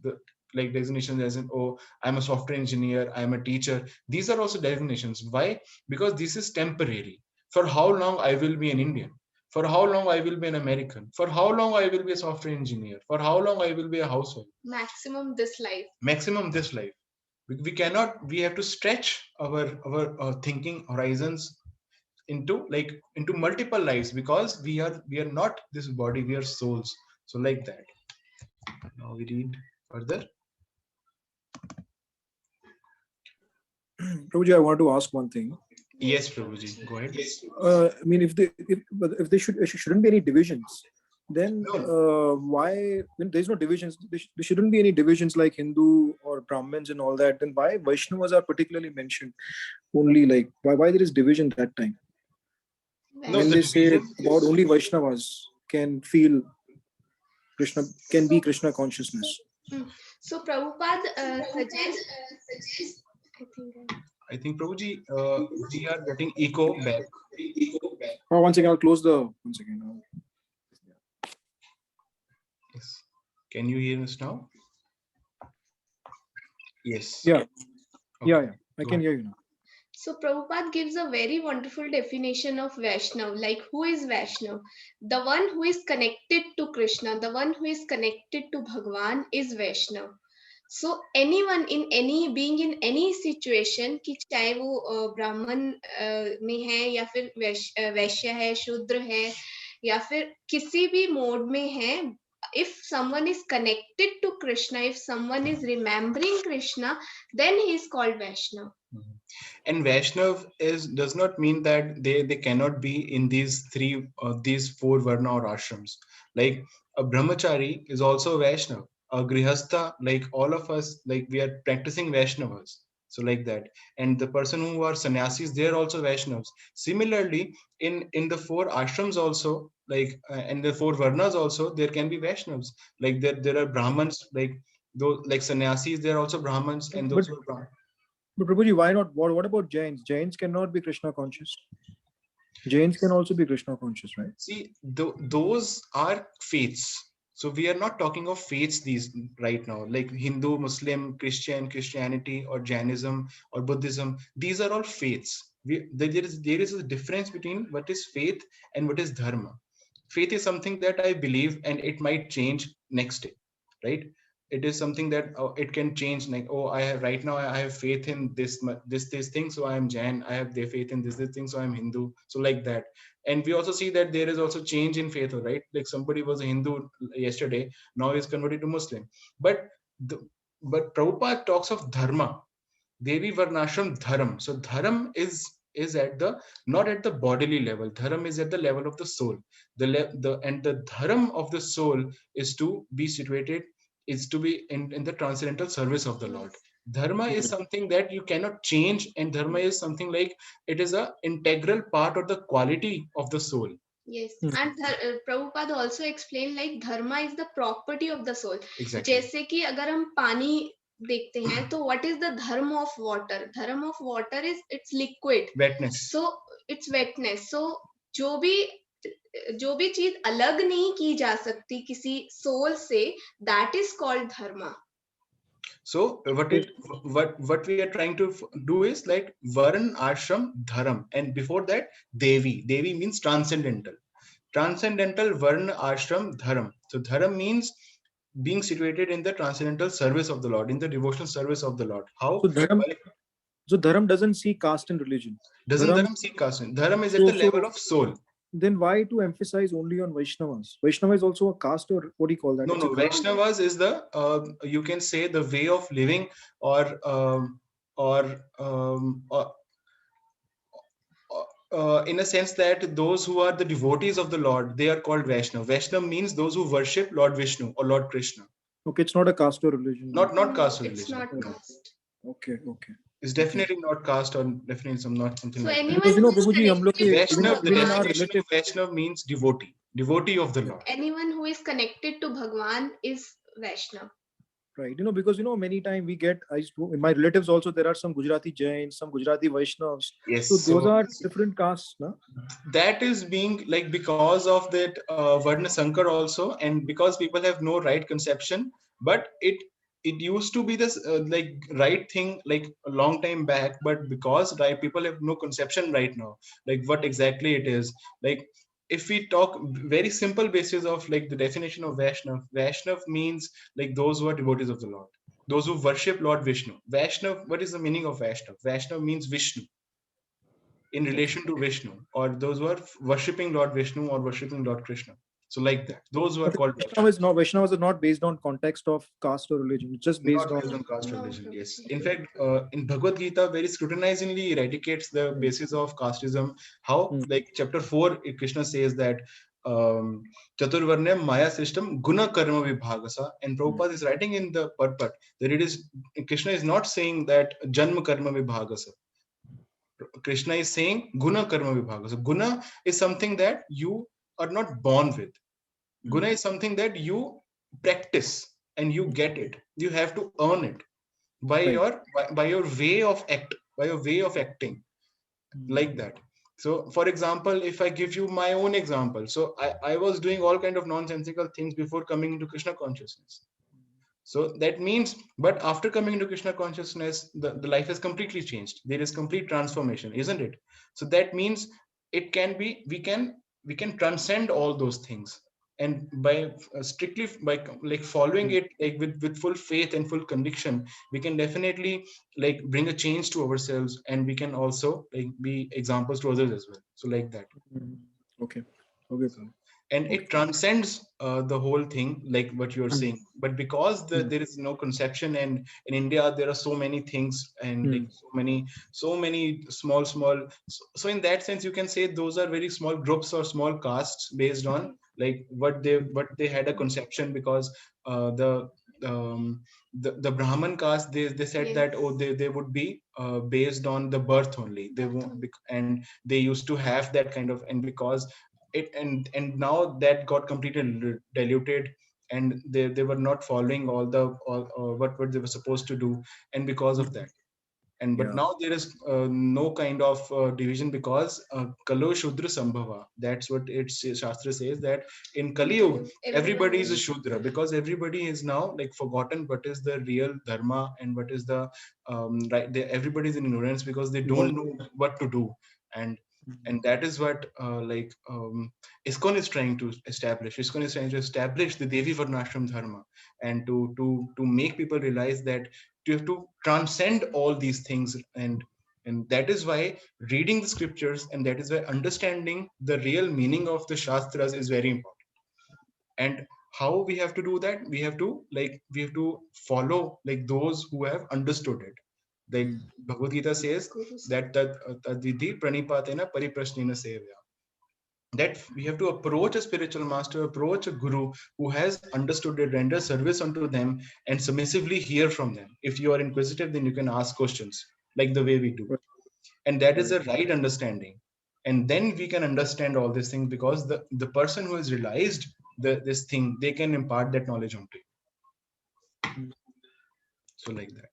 like designations as in, oh, I'm a software engineer, I'm a teacher. These are also designations. Why? Because this is temporary. For how long I will be an Indian? For how long I will be an American? For how long I will be a software engineer? For how long I will be a housewife? Maximum this life. Maximum this life. We cannot. We have to stretch our thinking horizons into multiple lives, because we are not this body. We are souls. So like that. Now we read further. Prabhuji, I want to ask one thing. Yes, Prabhuji, go ahead. I mean, if there shouldn't be any divisions, then why, when there's no divisions, there shouldn't be any divisions like Hindu or Brahmins and all that, then why Vaishnavas are particularly mentioned only? Like, why there is division that time? No, when they say about only Vaishnavas can feel Krishna, can be Krishna consciousness. So Prabhupada suggests, I think Prabhuji, we are getting echo back. Oh, one second, I'll close the, one second. Yes. Can you hear us now? Yes. Yeah. Okay. Yeah. I can hear you now. So Prabhupada gives a very wonderful definition of Vaishnav. Like, who is Vaishnav? The one who is connected to Krishna, the one who is connected to Bhagwan is Vaishnav. So anyone in any being in any situation, कि चाहे वो ब्राह्मण में है या फिर वैश्य है, शूद्र है या फिर किसी भी मोड में है, if someone is connected to Krishna, if someone is remembering Krishna, then he is called Vaishnav. And Vaishnav does not mean that they cannot be in these four varna or ashrams. Like a brahmachari is also Vaishnav. A grihastha, like all of us, like we are practicing Vaishnavas. So like that. And the person who are sannyasis, they are also Vaishnavas. Similarly, in the four ashrams also, like and the four varnas also, there can be Vaishnavas. Like there are Brahmans, like those like sannyasis, they are also Brahmans, and those who are Brahmans. But Prabhuji, why not? What about Jains? Jains cannot be Krishna conscious. Jains can also be Krishna conscious, right? See, those are faiths. So we are not talking of faiths these right now, like Hindu, Muslim, Christianity, or Jainism or Buddhism. These are all faiths. There is a difference between what is faith and what is dharma. Faith is something that I believe, and it might change next day, right? It is something that it can change. Like, oh, I have faith in this thing, so I am Jain. I have their faith in this thing, so I am Hindu. So like that. And we also see that there is also change in faith, right? Like somebody was a Hindu yesterday, now is converted to Muslim. But Prabhupada talks of dharma, Devi Varnashram Dharam. So dharam is is at the not at the bodily level. Dharam is at the level of the soul. The dharam of the soul is to be situated, is to be in the transcendental service of the Lord. Dharma is something that you cannot change, and dharma is something like it is a integral part of the quality of the soul. Yes, Hmm. and Prabhupada also explained like dharma is the property of the soul. Exactly. जैसे कि अगर हम पानी देखते हैं तो what is the dharma of water? Dharma of water is it's liquid. Wetness. So it's wetness. So जो भी चीज अलग नहीं की जा सकती किसी सोल से, that is called dharma. So what we are trying to do is like Varn, Ashram, Dharam, and before that Devi. Devi means transcendental. Transcendental, Varn, Ashram, Dharam. So Dharam means being situated in the transcendental service of the Lord, in the devotional service of the Lord. How? So Dharam doesn't see caste and religion. Doesn't Dharam see caste? Dharam is at the level of soul. Then why to emphasize only on Vaishnavas? Vaishnava is also a caste, or what do you call that? No, Vaishnavas is the you can say the way of living, or in a sense that those who are the devotees of the Lord, they are called Vaishnava. Vaishnava means those who worship Lord Vishnu or Lord Krishna. Okay, it's not a caste or religion. Not caste or It's religion. not caste. Okay. It's definitely not caste, or definitely not something So like that. anyone Because who is Prabhuji, हम लोग connected के Vaishnav, the even in our definition of Vaishnav means devotee of the Lord. anyone who is connected to Bhagwan is Vaishnav. Right, because many times we get, in my relatives also, there are some Gujarati Jains, some Gujarati Vaishnavas. Yes. So those are different castes, no? That is being like because of that Varna Sankar also, and because people have no right conception, but it used to be this like right thing like a long time back, but because people have no conception right now, like what exactly it is. Like if we talk very simple basis of like the definition of Vaishnav means like those who are devotees of the Lord, those who worship Lord Vishnu. Vaishnav, what is the meaning of Vaishnav? Vaishnav means Vishnu, in relation to Vishnu, or those who are worshipping Lord Vishnu or worshipping Lord Krishna. So like that, those who are called Vaishnavas are not based on context of caste or religion. It's just based on caste or religion. Yes. In fact, in Bhagavad Gita, very scrutinizingly eradicates the basis of casteism. How? Like chapter 4, Krishna says that Chaturvarnyam Maya system Guna Karma Vibhagasa, and Prabhupada is writing in the Purport that it is Krishna is not saying that Janma Karma Vibhagasa. Krishna is saying Guna Karma Vibhaga. So Guna is something that you are not born with. Guna is something that you practice and you get it. You have to earn it by your way of acting, like that. So for example, if I give you my own example, so I was doing all kind of nonsensical things before coming into Krishna consciousness. So that means, but after coming into Krishna consciousness, the life has completely changed. There is complete transformation, isn't it? So that means it can be, we can transcend all those things, and by strictly by like following it like with full faith and full conviction, we can definitely like bring a change to ourselves, and we can also like be examples to others as well. So like that. Okay. And it transcends the whole thing, like what you're saying. But because there is no conception, and in India there are so many things, and like so many small. So in that sense, you can say those are very small groups or small castes based on like what they had a conception, because the Brahman caste, they said that they would be based on the birth only. They won't be, and they used to have that kind of, and because it and now that got completely diluted, and they were not following all what they were supposed to do, and because of that, and but now there is no kind of division, because Kalo Shudra Sambhava. That's what Shastra says, that in Kali Yuga everybody is a Shudra, because everybody is now like forgotten what is the real dharma and what is the everybody is in ignorance, because they don't know what to do. And that is what ISKCON is trying to establish. ISKCON is trying to establish the Devi Varnashram Dharma, and to make people realize that you have to transcend all these things, and that is why reading the scriptures, and that is why understanding the real meaning of the Shastras is very important. And how we have to do that? We have to follow like those who have understood it. Like Bhagavad Gita says that tadvidhi pranipatena pariprashnena sevya. That we have to approach a spiritual master, approach a guru who has understood it, render service unto them, and submissively hear from them. If you are inquisitive, then you can ask questions like the way we do. And that is a right understanding. And then we can understand all these things, because the person who has realized this thing, they can impart that knowledge onto you. So like that.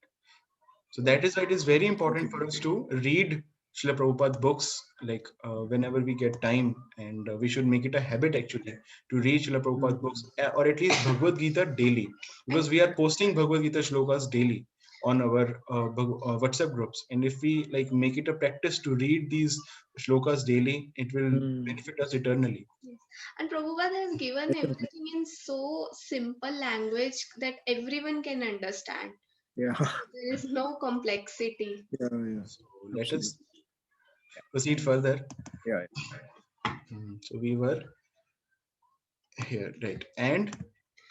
So that is why it is very important for us to read Srila Prabhupada books, like whenever we get time, and we should make it a habit actually to read Srila Prabhupada books, or at least Bhagavad Gita daily, because we are posting Bhagavad Gita shlokas daily on our WhatsApp groups, and if we like make it a practice to read these shlokas daily, it will benefit us eternally. Yes. And Prabhupada has given everything in so simple language that everyone can understand. Yeah. There is no complexity. Yeah. So let us proceed further. Yeah. So we were here, right? And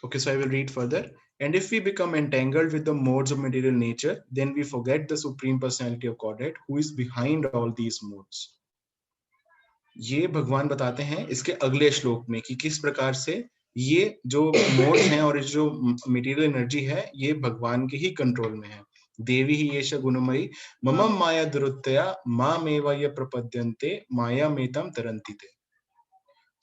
okay, so I will read further. And if we become entangled with the modes of material nature, then we forget the Supreme Personality of Godhead, who is behind all these modes. ये भगवान बताते हैं इसके अगले श्लोक में कि किस प्रकार से ये जो मोड्स हैं और जो मटेरियल एनर्जी है, ये भगवान के ही कंट्रोल में है. देवी ही येष गुणमयी ममम माया दुरुत्तया मामेव ये प्रपद्यन्ते माया मेतम तरन्ति ते.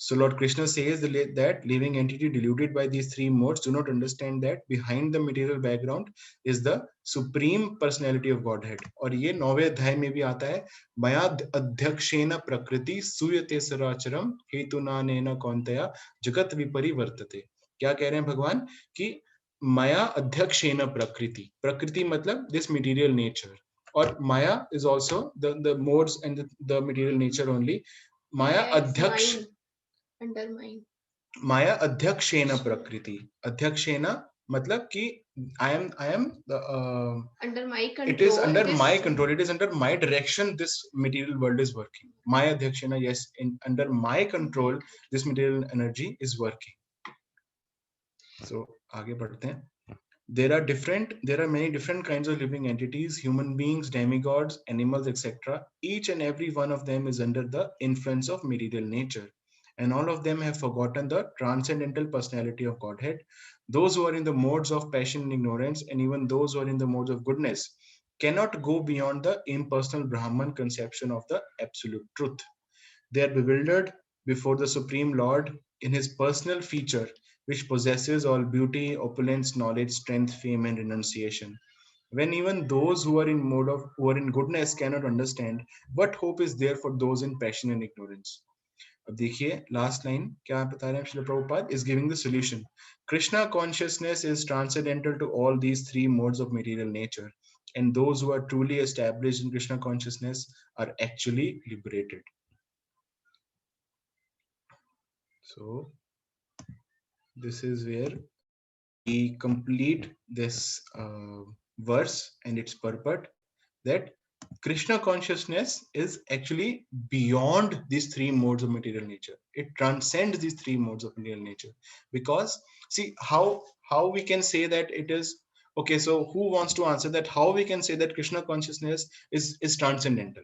So Lord Krishna says that living entity deluded by these three modes do not understand that behind the material background is the supreme personality of Godhead. और ये 9वें अध्याय में भी आता है, मया अध्यक्षेन प्रकृति सूयते सराचरम हेतुनानेन कौन्तेय जगत विपरिवर्तते. क्या कह रहे हैं भगवान कि मया अध्यक्षेन प्रकृति, प्रकृति मतलब this material nature, और maya is also the modes and the material nature only. Maya अध्यक्ष under mind. माया अध्यक्षेन प्रकृति, अध्यक्षेन मतलब कि I am the under my control. It is under my control. It is under my direction. This material world is working. Maya adhyakshena, yes, under my control, this material energy is working. So आगे बढ़ते हैं. There are many different kinds of living entities, human beings, demigods, animals, etc. Each and every one of them is under the influence of material nature. And all of them have forgotten the transcendental personality of Godhead. Those who are in the modes of passion and ignorance, and even those who are in the modes of goodness, cannot go beyond the impersonal Brahman conception of the absolute truth. They are bewildered before the Supreme Lord in his personal feature, which possesses all beauty, opulence, knowledge, strength, fame, and renunciation. When even those who are in goodness cannot understand, what hope is there for those in passion and ignorance? अब देखिए last line क्या बता रहे हैं Srila Prabhupada is giving the solution. Krishna consciousness is transcendental to all these three modes of material nature, and those who are truly established in Krishna consciousness are actually liberated. So this is where we complete this verse and its purport, that Krishna consciousness is actually beyond these three modes of material nature. It transcends these three modes of material nature. Because see how we can say that it is okay. So who wants to answer that? How we can say that Krishna consciousness is transcendental?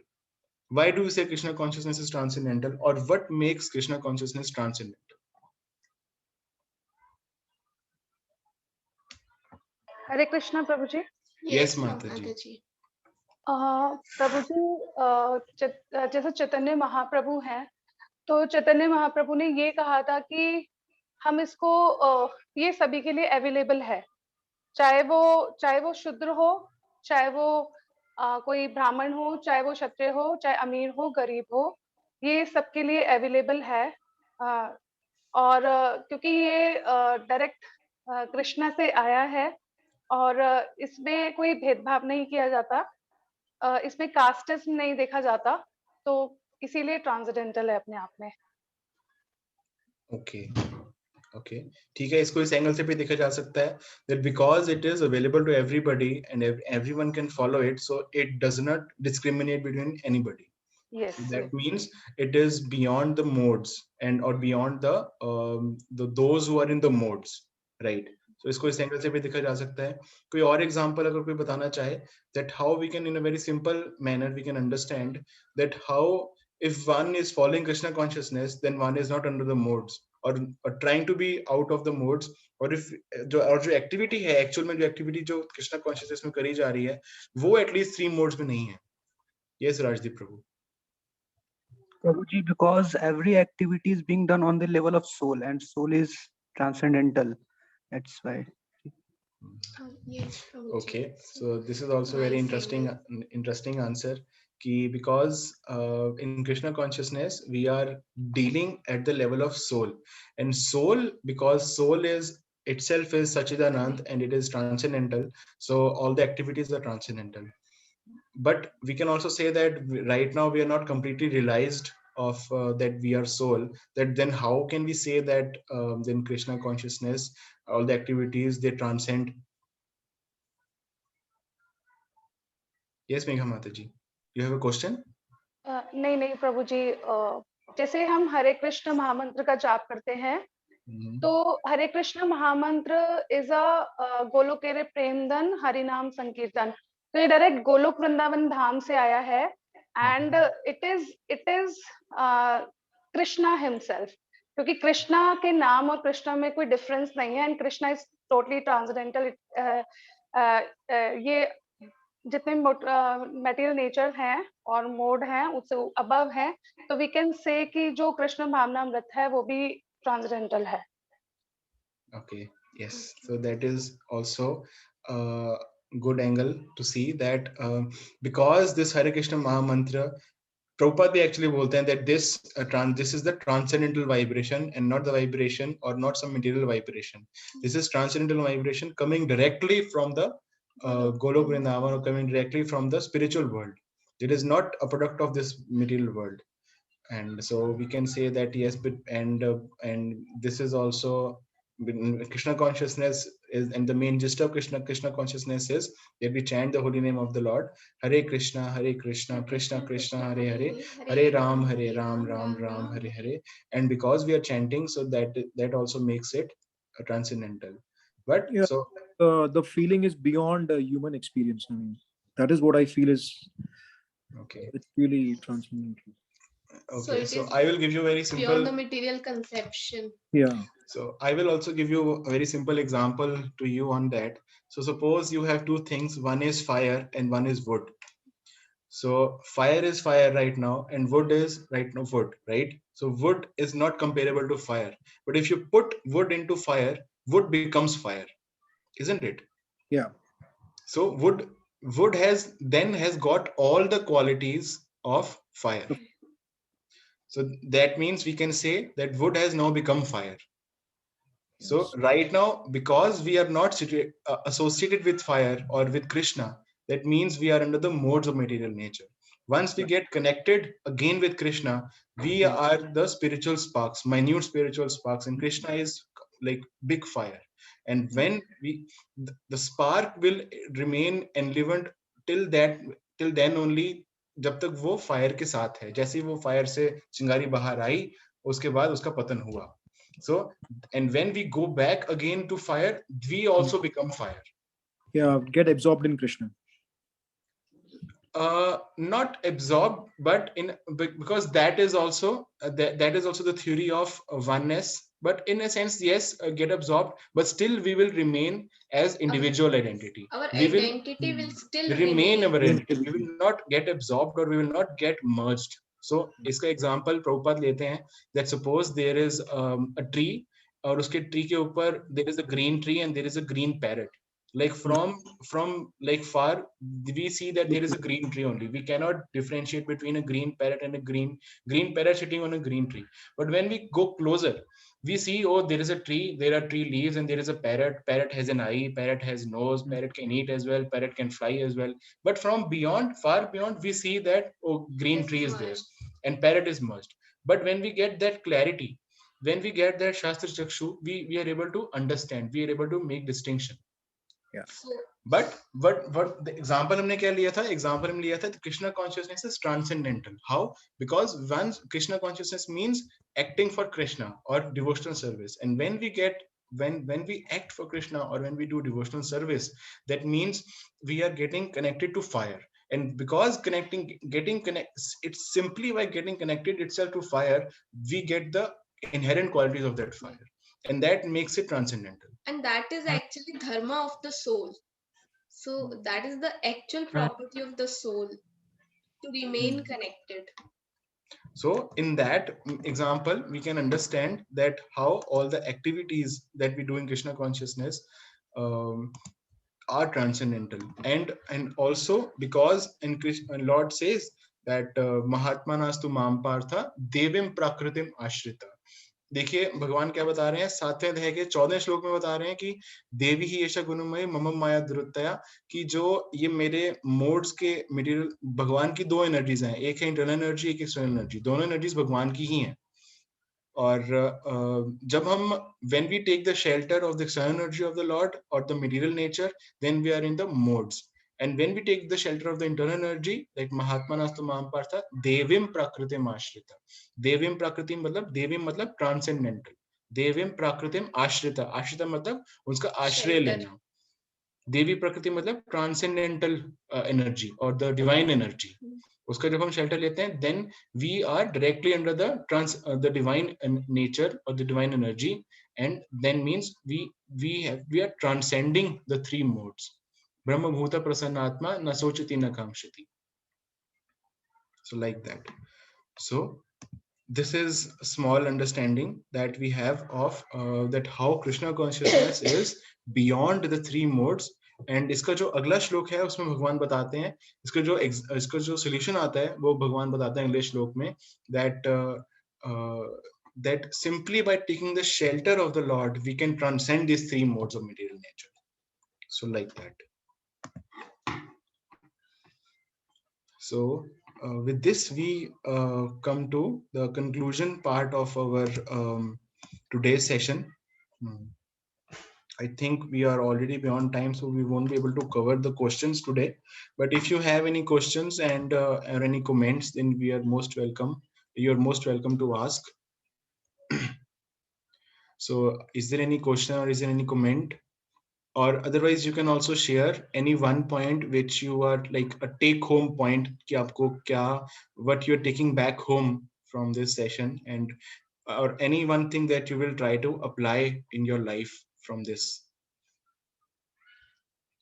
Why do we say Krishna consciousness is transcendental, or what makes Krishna consciousness transcendental? Hare Krishna Prabhu ji. Yes, Mata ji. प्रभु जी, जैसे चैतन्य महाप्रभु हैं, तो चैतन्य महाप्रभु ने ये कहा था कि हम इसको ये सभी के लिए अवेलेबल है, चाहे वो शूद्र हो, चाहे वो कोई ब्राह्मण हो, चाहे वो क्षत्रिय हो, चाहे अमीर हो, गरीब हो, ये सबके लिए अवेलेबल है. और क्योंकि ये डायरेक्ट कृष्णा से आया है और इसमें कोई भेदभाव नहीं किया जाता, इसमें कास्टिज्म नहीं देखा जाता, तो इसीलिए ट्रांसेंडेंटल है अपने आप में. ओके ठीक है, इसको इस एंगल से भी देखा जा सकता है that because it is available to everybody and everyone can follow it, so it does not discriminate between anybody. Yes. That means it is beyond the modes and or beyond the those who are in the modes, right? तो इसको इस angle से भी देखा जा सकता है. कोई और एग्जांपल अगर कोई बताना चाहे, that how we can in a very simple manner we can understand that how if one is following Krishna consciousness, then one is not under the modes or trying to be out of the modes. और if जो activity है, actual में जो activity जो Krishna consciousness में करी जा रही है, वो एटलीस्ट 3 मोड्स में नहीं है. Yes Rajdeep Prabhu. Prabhuji, because every activity is being done on the level of soul, and soul is transcendental. That's why. Yes, Prabhuji. Okay, so this is also very interesting answer. Ki because in Krishna consciousness we are dealing at the level of soul, and soul, because soul is itself is Sachidanand and it is transcendental, so all the activities are transcendental. But we can also say that right now we are not completely realized of that we are soul. That then how can we say that then Krishna consciousness, all the activities, they transcend? Yes, Megha Mataji, you have a question? नहीं नहीं प्रभु जी, जैसे हम हरे कृष्ण महामंत्र का जाप करते हैं, तो हरे कृष्ण महामंत्र इज अ गोलोकेरे प्रेमधन हरि नाम संकीर्तन. तो ये डायरेक्ट गोलोक वृंदावन धाम से आया है, and it is Krishna himself, क्योंकि कृष्णा के नाम और कृष्णा में कोई डिफरेंस नहीं है, and Krishna is totally transcendental. ये जितने मटेरियल नेचर हैं और मोड हैं उससे अबव है, तो वी कैन से कि जो कृष्ण भावनामृत है वो भी ट्रांसडेंटल है. Okay, yes, so that is also a good angle to see that because this Hare Krishna Mahamantra, Prabhupada bhi actually bolte hain that this is the transcendental vibration and not the vibration or not some material vibration. This is transcendental vibration coming directly from the Golok Vrindavan, or coming directly from the spiritual world. It is not a product of this material world. And so we can say that yes, but and this is also Krishna consciousness is, and the main gist of Krishna consciousness is that we chant the holy name of the Lord, Hare Krishna Krishna Krishna Hare Hare, Hare Ram Ram Ram Hare Hare. And because we are chanting, so that also makes it transcendental. But Yeah, so the feeling is beyond human experience. I mean, that is what I feel is okay. It's really transcendental. Okay, so I will give you a very simple beyond the material conception. Yeah. So I will also give you a very simple example to you on that. So suppose you have two things, one is fire and one is wood. So fire is fire right now and wood is right now wood, right? So wood is not comparable to fire. But if you put wood into fire, wood becomes fire, isn't it? Yeah. So wood has got all the qualities of fire. So that means we can say that wood has now become fire. So right now, because we are not associated with fire or with Krishna, that means we are under the modes of material nature. Once we get connected again with Krishna, we are the spiritual sparks, minute spiritual sparks, and Krishna is like big fire. And when the spark will remain enlivened till then only, जब तक वो fire के साथ है. जैसे ही वो fire से चिंगारी बाहर आई, उसके बाद उसका पतन हुआ. So, and when we go back again to fire, we also become fire. Yeah, get absorbed in Krishna. Not absorbed, but because that is also that is also the theory of oneness. But in a sense, yes, get absorbed, but still we will remain as individual identity. Our We identity will still remain our identity. We will not get absorbed or we will not get merged. So इसका example Prabhupada लेते हैं that suppose there is a tree और उसके tree के ऊपर there is a green tree and there is a green parrot. Like from like far we see that there is a green tree only. We cannot differentiate between a green parrot and a green parrot sitting on a green tree. But when we go closer, we see, oh, there is a tree, there are tree leaves, and there is a parrot. Parrot has an eye, parrot has nose, parrot can eat as well, parrot can fly as well. But from beyond, far beyond, we see that, oh, green tree is there and parrot is merged. But when we get that clarity, when we get that Shastra Chakshu, we are able to understand, we are able to make distinction. Yeah. But the example हमने क्या लिया था? Example हमने लिया था Krishna consciousness is transcendental. How? Because once Krishna consciousness means acting for Krishna or devotional service, and when we get when we act for Krishna or when we do devotional service, that means we are getting connected to fire. And because it's simply by getting connected itself to fire, we get the inherent qualities of that fire, and that makes it transcendental. And that is actually dharma of the soul. So that is the actual property of the soul, to remain connected. So in that example, we can understand that how all the activities that we do in Krishna consciousness um, are transcendental, and also because in Krishna, Lord says that Mahatmanastu Mam Partha Devim Prakritim Ashrita. देखिए भगवान क्या बता रहे हैं 7वें अध्याय के 14वें श्लोक में बता रहे हैं कि देवी ही ऐसा गुणमय मम माया दुरुत्तया, कि जो ये मेरे मोड्स के मटेरियल भगवान की दो एनर्जीज हैं, एक है इंटरनल एनर्जी, एक एक्सटर्नल एनर्जी, दोनों एनर्जीज भगवान की ही हैं. और जब हम when we take the shelter of the external energy of the Lord or the material nature, then we are in the modes. And when we take the shelter of the internal energy, like Mahatmanastu Mahampartha, Devim Prakritim Ashrita. Devim Prakritim मतलब Devim मतलब transcendental. Devim Prakritim Ashrita. Ashrita मतलब उसका आश्रय लेना. देवी प्रकृति मतलब transcendental energy और द डिवाइन एनर्जी. उसका जब हम शेल्टर लेते हैं, then we are directly under the divine nature और the divine energy, and then means we are transcending the three modes. ब्रह्म भूत प्रसन्नात्मा न सोचति न कांक्षति. So like that. So this is a small understanding that we have of that how Krishna consciousness is beyond the three modes. And इसका जो अगला श्लोक है उसमें भगवान बताते हैं, इसका जो solution आता है वो भगवान बताते हैं अगले श्लोक में, that simply by taking the shelter of the Lord we can transcend these three modes of material nature. So like that. So with this we come to the conclusion part of our today's session. I think we are already beyond time, so we won't be able to cover the questions today. But if you have any questions and or any comments, then we are most welcome. You're most welcome to ask. So is there any question or is there any comment? Or otherwise you can also share any one point which you are like a take home point, कि आपको क्या, what you're taking back home from this session, and or any one thing that you will try to apply in your life from this.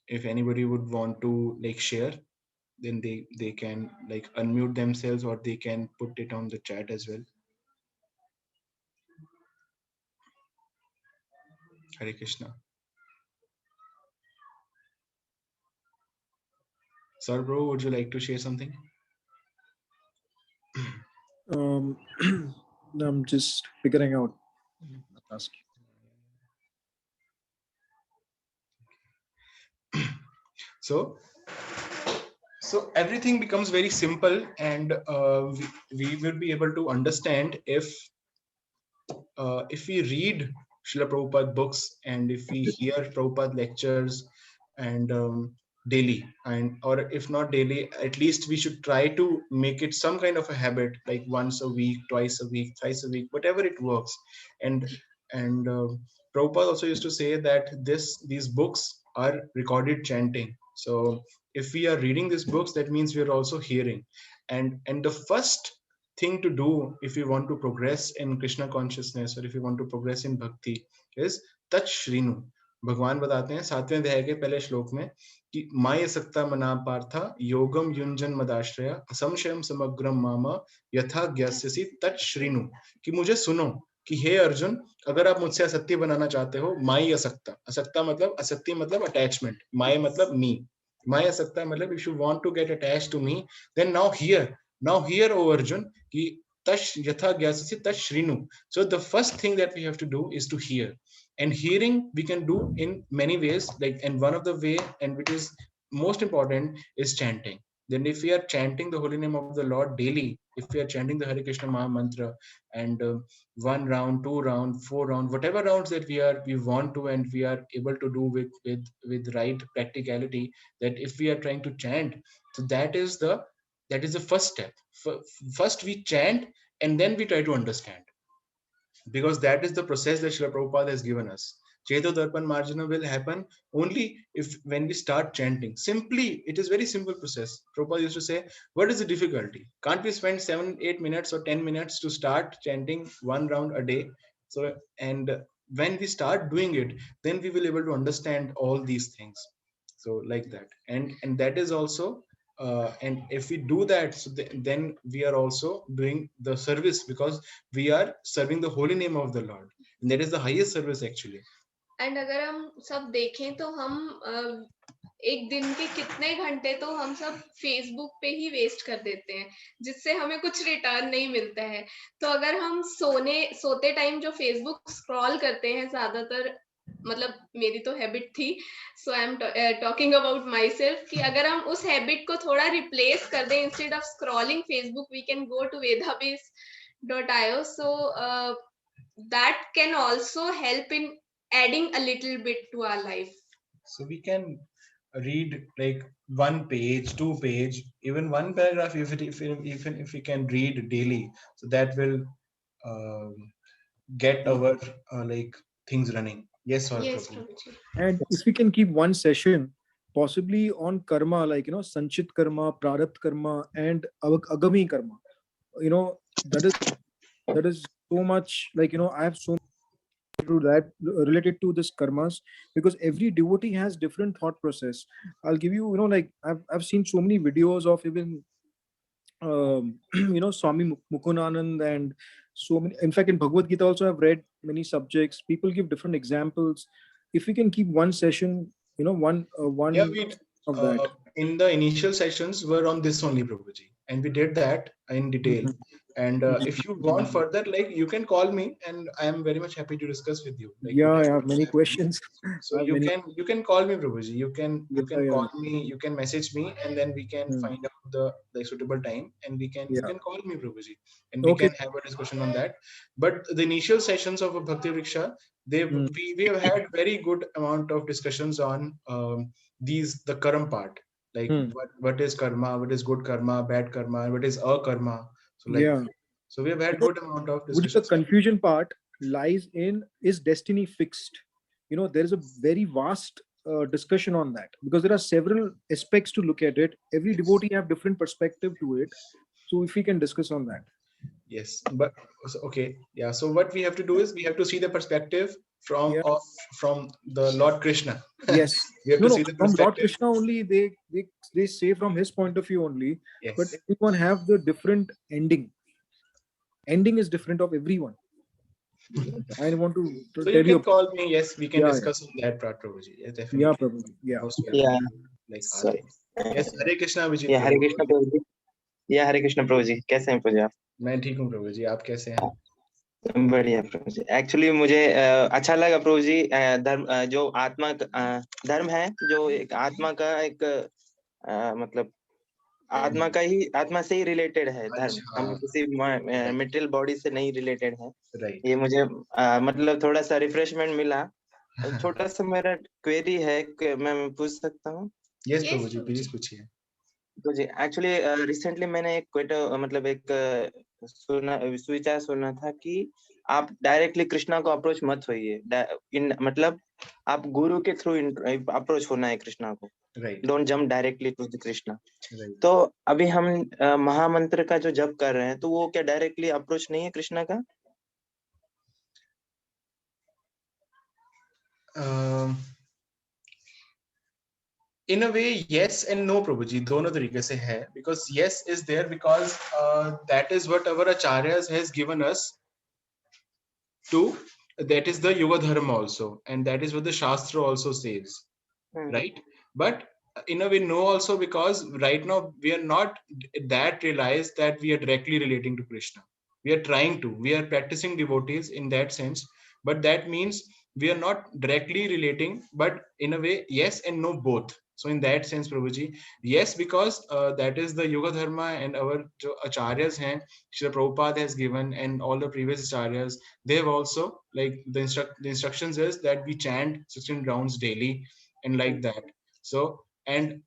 If anybody would want to like share, then they can like unmute themselves or they can put it on the chat as well. Hare Krishna. Sir, bro, would you like to share something? I'm just figuring out. Ask. So everything becomes very simple, and we will be able to understand if we read Srila Prabhupada books and if we hear Prabhupada lectures and daily, and or if not daily, at least we should try to make it some kind of a habit, like once a week, twice a week, thrice a week, whatever it works. And Prabhupada also used to say that these books are recorded chanting. So if we are reading these books, that means we are also hearing. And the first thing to do if you want to progress in Krishna consciousness or if you want to progress in bhakti is Tat Shrinu. भगवान बताते हैं 7वें अध्याय के पहले श्लोक में कि my सक्ता मना पार्था योगम युंजन मदाश्रय असंशयम समग्रम मामा यथा ज्ञास्यसि तत् श्रीनु, कि मुझे सुनो कि हे अर्जुन, अगर आप मुझसे असत्य बनाना चाहते हो, माई असक्ता, असक्ता मतलब असत्य मतलब अटैचमेंट, माय मतलब मी, माय असक्ता मतलब if you want to get attached to me, then now hear O Arjun कि तश यथा ज्ञास्यसि तत् श्रीनु. So the first thing that we have to do is to hear. And hearing we can do in many ways, like, and one of the way, and which is most important, is chanting. Then if we are chanting the holy name of the Lord daily, if we are chanting the Hare Krishna Maha Mantra, and 1 round, 2 round, 4 round, whatever rounds that we want to, and we are able to do with right practicality, that if we are trying to chant, so that is the first step. First we chant and then we try to understand, because that is the process that Srila Prabhupada has given us. Cheto Darpan Marjana will happen only if when we start chanting. Simply, it is very simple process. Prabhupada used to say, what is the difficulty? Can't we spend 7, 8 minutes or 10 minutes to start chanting one round a day? So, and when we start doing it, then we will able to understand all these things. So like that. And that is also and if we do that, so then we are also doing the service, because we are serving the holy name of the Lord, and that is the highest service actually. And अगर हम सब देखें तो हम एक दिन के कितने घंटे तो हम सब फेसबुक पे ही वेस्ट कर देते हैं, जिससे हमें कुछ रिटर्न नहीं मिलता है। तो अगर हम सोते टाइम जो फेसबुक स्क्रॉल करते हैं ज्यादातर, मतलब मेरी तो हैबिट थी, so I am talking about myself, कि अगर हम उस हैबिट को थोड़ा रिप्लेस कर दें, instead of scrolling Facebook we can go to vedabase.io, so that can also help in adding a little bit to our life. So we can read like 1 page, 2 page, even 1 paragraph even if we can read daily, so that will get our like things running. Yes, sir. Yes, Prabhuji. And if we can keep one session possibly on karma, like sanchit karma, prarabdha karma, and agami karma, that is so much, like I have so to that related to this karmas, because every devotee has different thought process. I'll give you, like I've seen so many videos of even Swami Mukunanand, and so many, in fact in Bhagavad Gita also I've read many subjects. People give different examples. If we can keep one session, one of that. In the initial sessions were on this only, Prabhuji, and we did that in detail. And if you want further, like you can call me, and I am very much happy to discuss with you. Like, I have many questions. So you can call me, Prabhuji. You can call me, you can message me, and then we can find out the suitable time, and we can you can call me, Prabhuji, and we can have a discussion on that. But the initial sessions of a Bhakti Vriksha, we have had very good amount of discussions on the karma part, like what is karma, what is good karma, bad karma, what is akarma. So like so we have had good amount of discussions. Which the confusion part lies in, is destiny fixed? There is a very vast discussion on that, because there are several aspects to look at it. Every devotee have different perspective to it. So if we can discuss on that. Yes, but okay, yeah. So what we have to do is we have to see the perspective from the Lord Krishna. Yes, we have to see the from perspective. Lord Krishna only. They say from his point of view only. Yes. But everyone have the different ending. Ending is different of everyone. I want to so tell you can call me. Yes, we can discuss on that, Prabhuji. Yes, definitely. Yeah, Prabhuji. Yeah. Yeah. Like Sorry. Yes, Hare Krishna, Abhijit. Yeah, Hare Krishna Prabhuji. Yeah, Hare Krishna Prabhuji. कैसे हैं प्रभु आप? मैं ठीक हूँ प्रभु जी, आप कैसे हैं? बढ़िया प्रभु जी। एक्चुअली मुझे अच्छा लगा प्रभु जी, धर्म जो आत्मा धर्म है, जो एक आत्मा का एक मतलब आत्मा से ही रिलेटेड है धर्म। हम किसी मटेरियल बॉडी से नहीं रिलेटेड है। ये मुझे मतलब थोड़ा सा रिफ्रेशमेंट मिला। छोटा सा मेरा क्वेरी है, मैं पूछ सकता हूँ? यस प्रभु जी, प्लीज पूछिए। तो जी एक्चुअली रिसेंटली मैंने एक मतलब एक विचार सुना था कि आप डायरेक्टली कृष्णा को अप्रोच मत होइए, मतलब आप गुरु के थ्रू अप्रोच होना है कृष्णा को। Don't jump directly to the Krishna. तो अभी हम महामंत्र का जो जप कर रहे हैं, तो वो क्या डायरेक्टली अप्रोच नहीं है कृष्णा का? In a way, yes and no, Prabhuji. दोनों तरीके से है, because yes is there because that is what our acharyas has given us to. That is the Yuga Dharma also, and that is what the Shastra also says, right? But in a way, no also, because right now we are not that realized that we are directly relating to Krishna. We are trying to. We are practicing devotees in that sense, but that means we are not directly relating, but in a way, yes and no both. So in that sense, Prabhuji, yes, because that is the Yuga Dharma, and our acharyas hain, Srila Prabhupada has given, and all the previous acharyas, they have also, like the instructions is that we chant 16 rounds daily, and like that. So and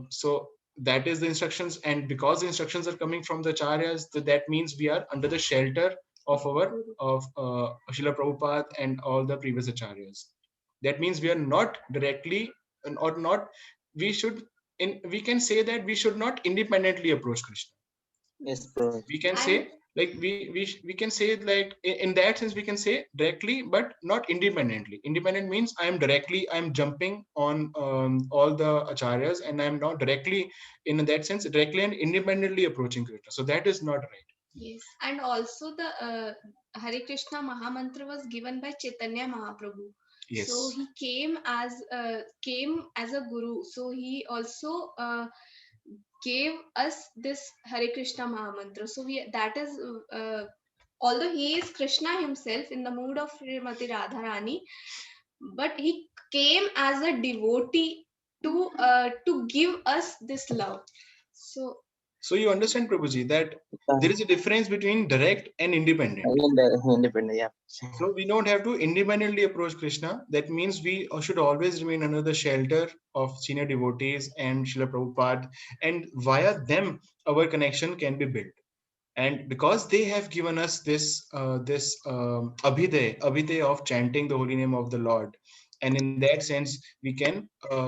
so that is the instructions, and because the instructions are coming from the acharyas, so that means we are under the shelter of Srila Prabhupada and all the previous acharyas. That means we are not directly or not, we can say that we should not independently approach Krishna. Yes, Prabhuji. We can say like we can say like in that sense we can say directly but not independently. Independent means I'm jumping on all the acharyas and I'm not directly, in that sense, directly and independently approaching Krishna. So that is not right. Yes, and also the Hare Krishna Mahamantra was given by Chaitanya Mahaprabhu. Yes. So he came as a guru. So he also gave us this Hare Krishna Mahamantra. So that is although he is Krishna himself in the mood of Srimati Radharani, but he came as a devotee to give us this love. So you understand, Prabhuji, that there is a difference between direct and independent. Independent, yeah. So we don't have to independently approach Krishna. That means we should always remain under the shelter of senior devotees and Srila Prabhupada, and via them our connection can be built. And because they have given us this abhiday of chanting the holy name of the Lord, and in that sense we can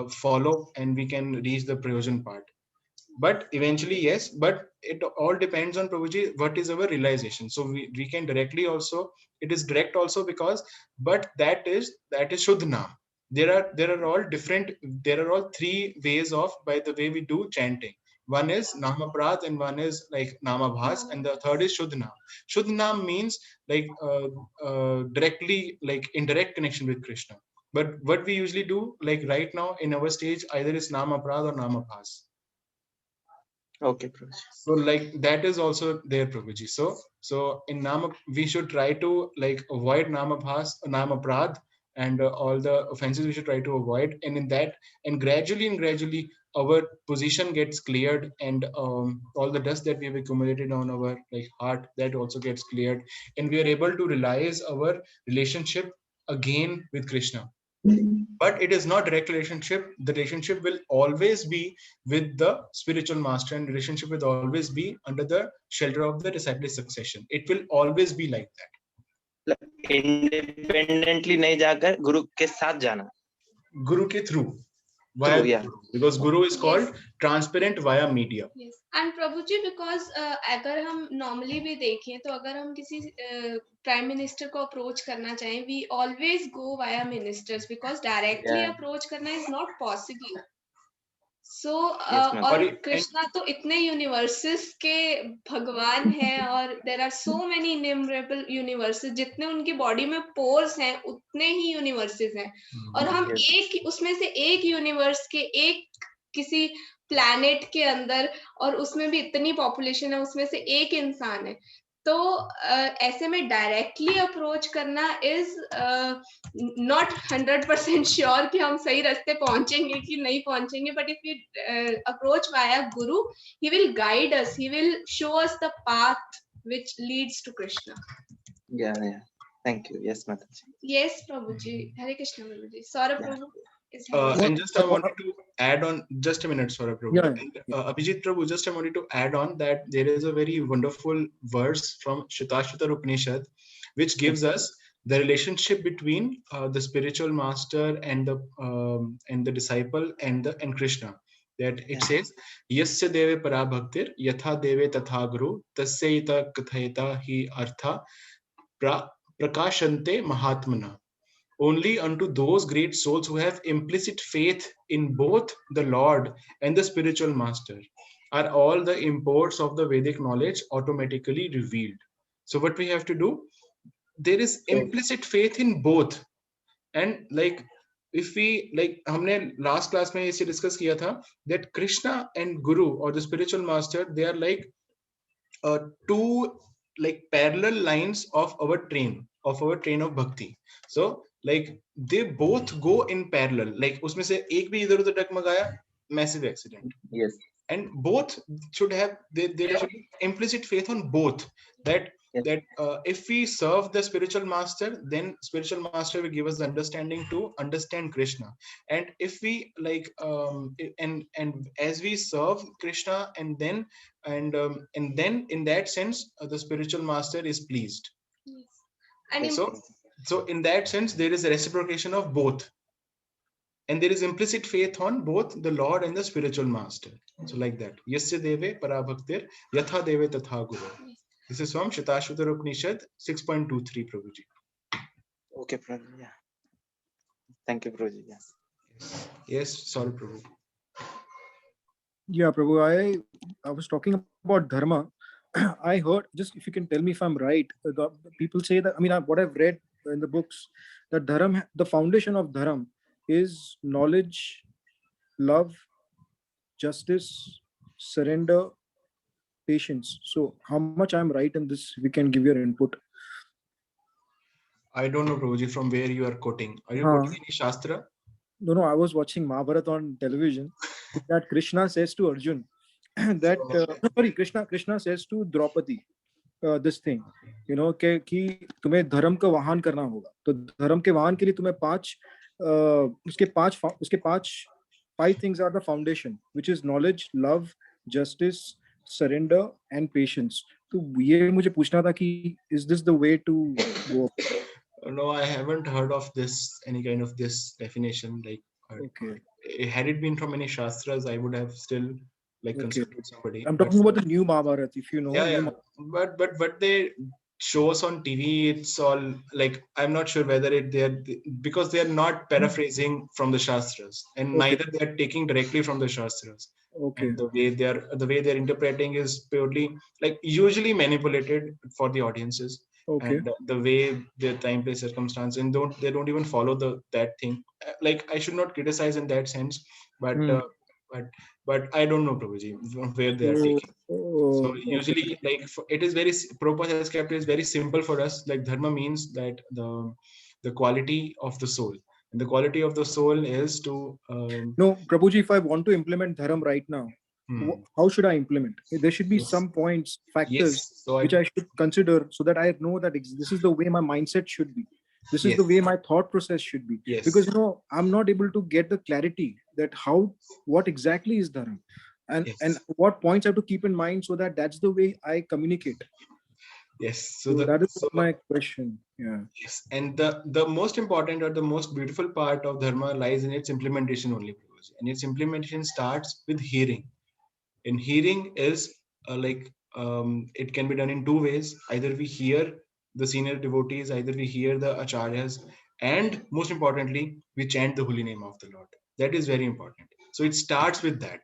follow and we can reach the prayojan part. But eventually, yes, but it all depends on, Prabhuji, what is our realization. So we can directly also, it is direct also because, but that is Shuddh Naam. There are all different, there are all three ways of, by the way we do chanting. One is Namaprad and one is like Namabhas, and the third is Shuddh Naam. Shuddh Naam means like directly, like indirect connection with Krishna. But what we usually do, like right now in our stage, either is Namaprad or Namabhas. Okay, Prabhuji. So like that is also there, Prabhuji. So in Nama, we should try to like avoid Namabhas, Namaprad, and all the offenses we should try to avoid. And in that, and gradually our position gets cleared, and all the dust that we have accumulated on our like heart, that also gets cleared, and we are able to realize our relationship again with Krishna. But it is not direct relationship. The relationship will always be with the spiritual master, and relationship will always be under the shelter of the disciple succession. It will always be like that. Independently nahi jaakar guru ke saath jana. Guru ke through. Via, yeah. Because Guru is called transparent via media. Yes. And Prabhuji, because अगर हम normally भी देखें तो अगर हम किसी prime minister को approach करना चाहें, we always go via ministers because directly approach करना is not possible. So और कृष्णा तो इतने universes के भगवान हैं, और there are so many innumerable universes, जितने उनकी body में pores हैं उतने ही universes हैं, और हम एक उसमें से एक universe के एक किसी planet के अंदर, और उसमें भी इतनी population है, उसमें से एक इंसान है, तो ऐसे में डायरेक्टली अप्रोच करना इज नॉट 100% श्योर कि हम सही रास्ते पहुंचेंगे कि नहीं पहुंचेंगे, but if we approach via guru, he will guide us, he will show us the path which leads to Krishna. Yeah. Thank you. Yes, Mataji. Yes, Prabhuji. Hare Krishna, Prabhuji. Saurabh Prabhu. And just I wanted to add on, just a minute, Saurabh Prabhu. Yeah. And, Abhijit Prabhu, just I wanted to add on that there is a very wonderful verse from Shvetashvatar Upanishad, which gives us the relationship between the spiritual master and the disciple and Krishna. That it says, Yasya deve para bhaktir yatha deve tatha guru tasyeta kathayata hi artha prakashante mahatmana. Only unto those great souls who have implicit faith in both the Lord and the spiritual master are all the imports of the Vedic knowledge automatically revealed. So what we have to do, there is implicit faith in both. And like if we, like हमने last class में इसे discuss किया था, that Krishna and Guru or the spiritual master, they are like two like parallel lines of our train of bhakti. So like they both go in parallel. Like उसमें से एक भी इधर उधर डगमगाया, massive accident. Yes. And both should have there should be implicit faith on both. That if we serve the spiritual master, then spiritual master will give us the understanding to understand Krishna. And if we like and as we serve Krishna, and then in that sense the spiritual master is pleased. Yes. And so in that sense there is a reciprocation of both. And there is implicit faith on both the Lord and the spiritual master. So like that. Yasya deve parabhaktir yatha deve tatha guru. This is from Shitashvatara Upanishad 6.23, Prabhuji. Okay, Prabhu. Yeah. Thank you, Prabhuji. Yeah. Yes, sorry, Prabhu. Yeah, Prabhu, I was talking about dharma. I heard, just if you can tell me if I'm right, the people say that, I mean, what I've read in the books, that dharam, the foundation of dharam is knowledge, love, justice, surrender, patience. So how much I'm right in this, we can give your input. I don't know, Prabhuji, from where you are quoting. Are you quoting any Shastra? No, I was watching Mahabharata on television. That Krishna says to Arjun, that, Krishna says to Draupadi, this thing, you know, कि तुम्हें धर्म का वाहन करना होगा. तो धर्म के वाहन के लिए तुम्हें five things are the foundation, which is knowledge, love, justice, surrender, and patience. तो ये मुझे पूछना था कि is this the way to go? No, I haven't heard of this, any kind of this definition. Like, okay, had it been from any Shastras, I would have still like consulted somebody. I'm talking about the new Mahabharata, if you know. Yeah. But what they show us on TV, it's all like, I'm not sure whether because they are not paraphrasing from the Shastras, and neither they are taking directly from the Shastras. Okay. And the way they're interpreting is purely like usually manipulated for the audiences. Okay. And the way their time, place, circumstance, and they don't even follow that thing. Like, I should not criticize in that sense, but I don't know, Prabhuji, where they are taking. So usually, like, it is very, Prabhupada has kept it very simple for us. Like, dharma means that the quality of the soul. And the quality of the soul is to no, Prabhuji, if I want to implement dharam right now, how should I implement? There should be some points, factors, which I should consider, so that I know that this is the way my mindset should be. This is the way my thought process should be. Because, you know, I'm not able to get the clarity that what exactly is dharam, and what points I have to keep in mind, so that that's the way I communicate. Yes. So that is my question. Yeah. Yes. And the most important or the most beautiful part of dharma lies in its implementation only. And its implementation starts with hearing. And hearing is it can be done in two ways. Either we hear the senior devotees, either we hear the acharyas, and most importantly, we chant the holy name of the Lord. That is very important. So it starts with that.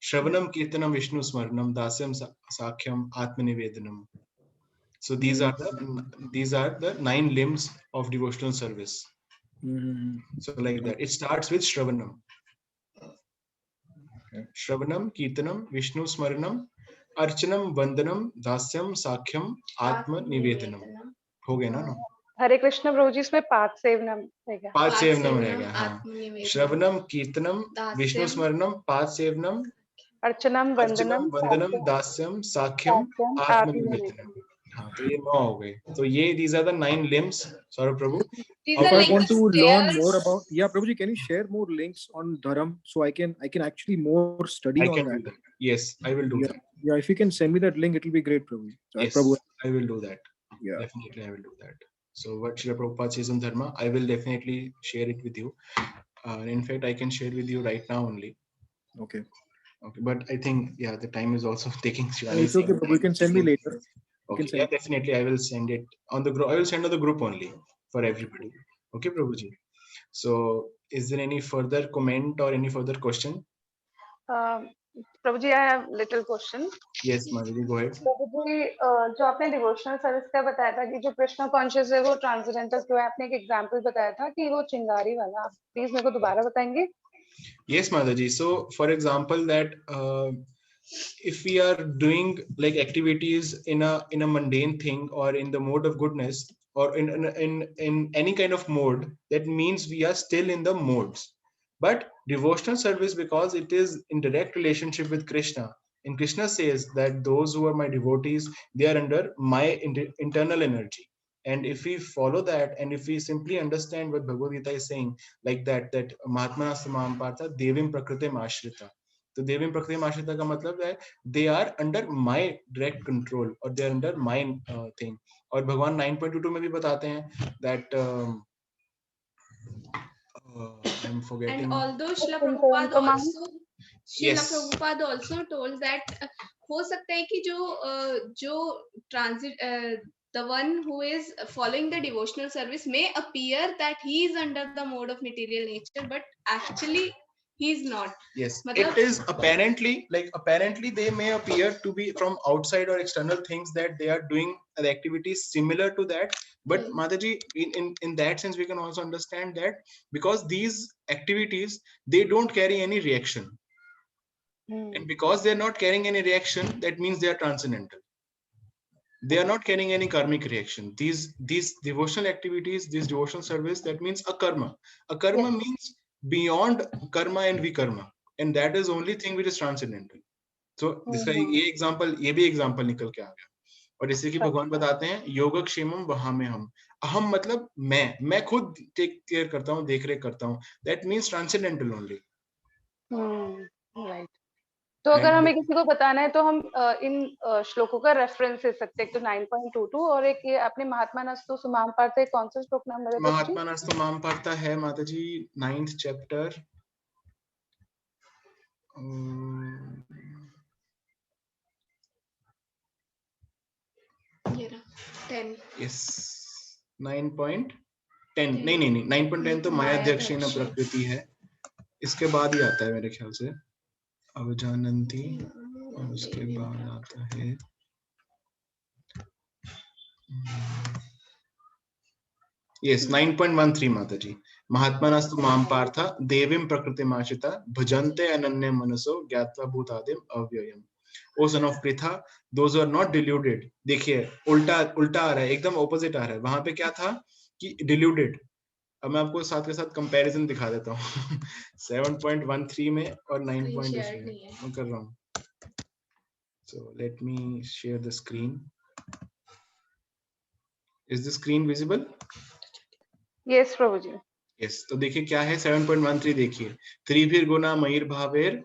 Shravanam, Kirtanam, Vishnu Smarnam, Dasyam, Sakhyam, Atmanivedanam. So these are the 9 limbs of devotional service. So like that, it starts with Shravanam. Shravanam, Kirtanam, Vishnu Smaranam, Archanam, Vandanam, Dasyam, Sakhyam, Atma Nivedanam. हो गया ना? हरे कृष्ण प्रभु जी, इसमें पाद सेवनम रहेगा. पाद सेवनम रहेगा. हाँ. श्रवणम, कीर्तनम, विष्णु स्मरणम, पाद सेवनम, अर्चनम, वंदनम, दास्यम, साख्यम, आत्म निवेदनम. हाँ, तो ये 9 हो गए. तो ये these are the 9 limbs. Sorry, Prabhu. If I want to learn more about, Prabhuji, can you share more links on dharam, so I can actually more study on that? Yes, I will do that. Yeah, if you can send me that link, it will be great, Prabhuji. Yes, Prabhu. I will do that. Yeah, definitely I will do that. So what Srila Prabhupada says on dharma, I will definitely share it with you. In fact, I can share with you right now only. Okay. But I think, the time is also taking. It's okay, Prabhu. You can send me later. Okay. Yeah, definitely. I will send it on the group. I will send on the group only for everybody. Okay, Prabhuji. So, is there any further comment or any further question? Prabhuji, I have little question. Yes, Madhuri, go ahead. Prabhuji, जो आपने devotional service का बताया था कि जो Krishna conscious है वो transgender जो है, आपने एक एग्जांपल बताया था कि वो चिंगारी वाला, आप प्लीज मेरे को दोबारा बताएंगे? Yes, Madhaji. So, for example, that if we are doing like activities in a mundane thing or in the mode of goodness or in any kind of mode, that means we are still in the modes. But devotional service, because it is in direct relationship with Krishna, and Krishna says that those who are my devotees, they are under my internal energy. And if we follow that, and if we simply understand what Bhagavad Gita is saying, like that Mahatmana Samam Partha Devim Prakritim Ashrita. So Devim Prakritim Ashrita ka matlab hai, they are under my direct control, or they are under my thing. Or Bhagwan 9.22 mein bhi batate hain that I'm I'm forgetting. And although Srila Concern Prabhupada command. also, Srila Yes. Prabhupada also told that हो सकता है कि जो transit the one who is following the devotional service may appear that he is under the mode of material nature, but actually he is not. Yes, मतलब it is apparently they may appear to be from outside or external things that they are doing the activities similar to that. But Mataji, in that sense, we can also understand that because these activities, they don't carry any reaction. And because they are not carrying any reaction, that means they are transcendental. They are not carrying any karmic reaction. These devotional activities, this devotional service, that means a karma. A karma means beyond karma and vikarma, and that is only thing which is transcendental. So जिसका ये example, ये भी example निकल के आ गया. और जैसे कि भगवान बताते हैं योगक्षेमम वहां में हम, अहम मतलब मैं खुद टेक केयर करता हूँ, देख रेख करता हूँ. That means transcendental only. Right. तो अगर And हमें किसी को बताना है तो हम इन श्लोकों का रेफरेंस दे सकते हैं. एक तो 9.22 और एक ये आपने महात्मा नस्तु सुमाम पार्थ, कौन सा श्लोक नाम बताया? महात्मा नस्तु माम पार्थ है माताजी 9th चैप्टर. ये रहा 10. Yes, 9.10 नहीं 9.10 तो मायाध्यक्षेण प्रकृति है. इसके बाद ही आता है मेरे ख्याल से अवजानन्ति, और उसके बाद आता है यस 9.13 माताजी. महात्मानस्तु माम पार्थ देवीं प्रकृतिमाश्रिता भजन्ते अनन्य मनसो ज्ञात्वा भूतादिम अव्ययम्. O son of Pritha, those who are not deluded. देखिए उल्टा आ रहा है, एकदम ऑपोजिट आ रहा है. वहां पे क्या था कि deluded. अब मैं आपको साथ के साथ कंपैरिजन दिखा देता हूँ 7.13 में और 9.2 में मैं कर रहा हूँ. So let me share the screen. Is the screen visible? Yes, Prabhu ji. Yes. तो देखिए क्या है 7.13. देखिए त्रिभिर गुना मयिर भावेर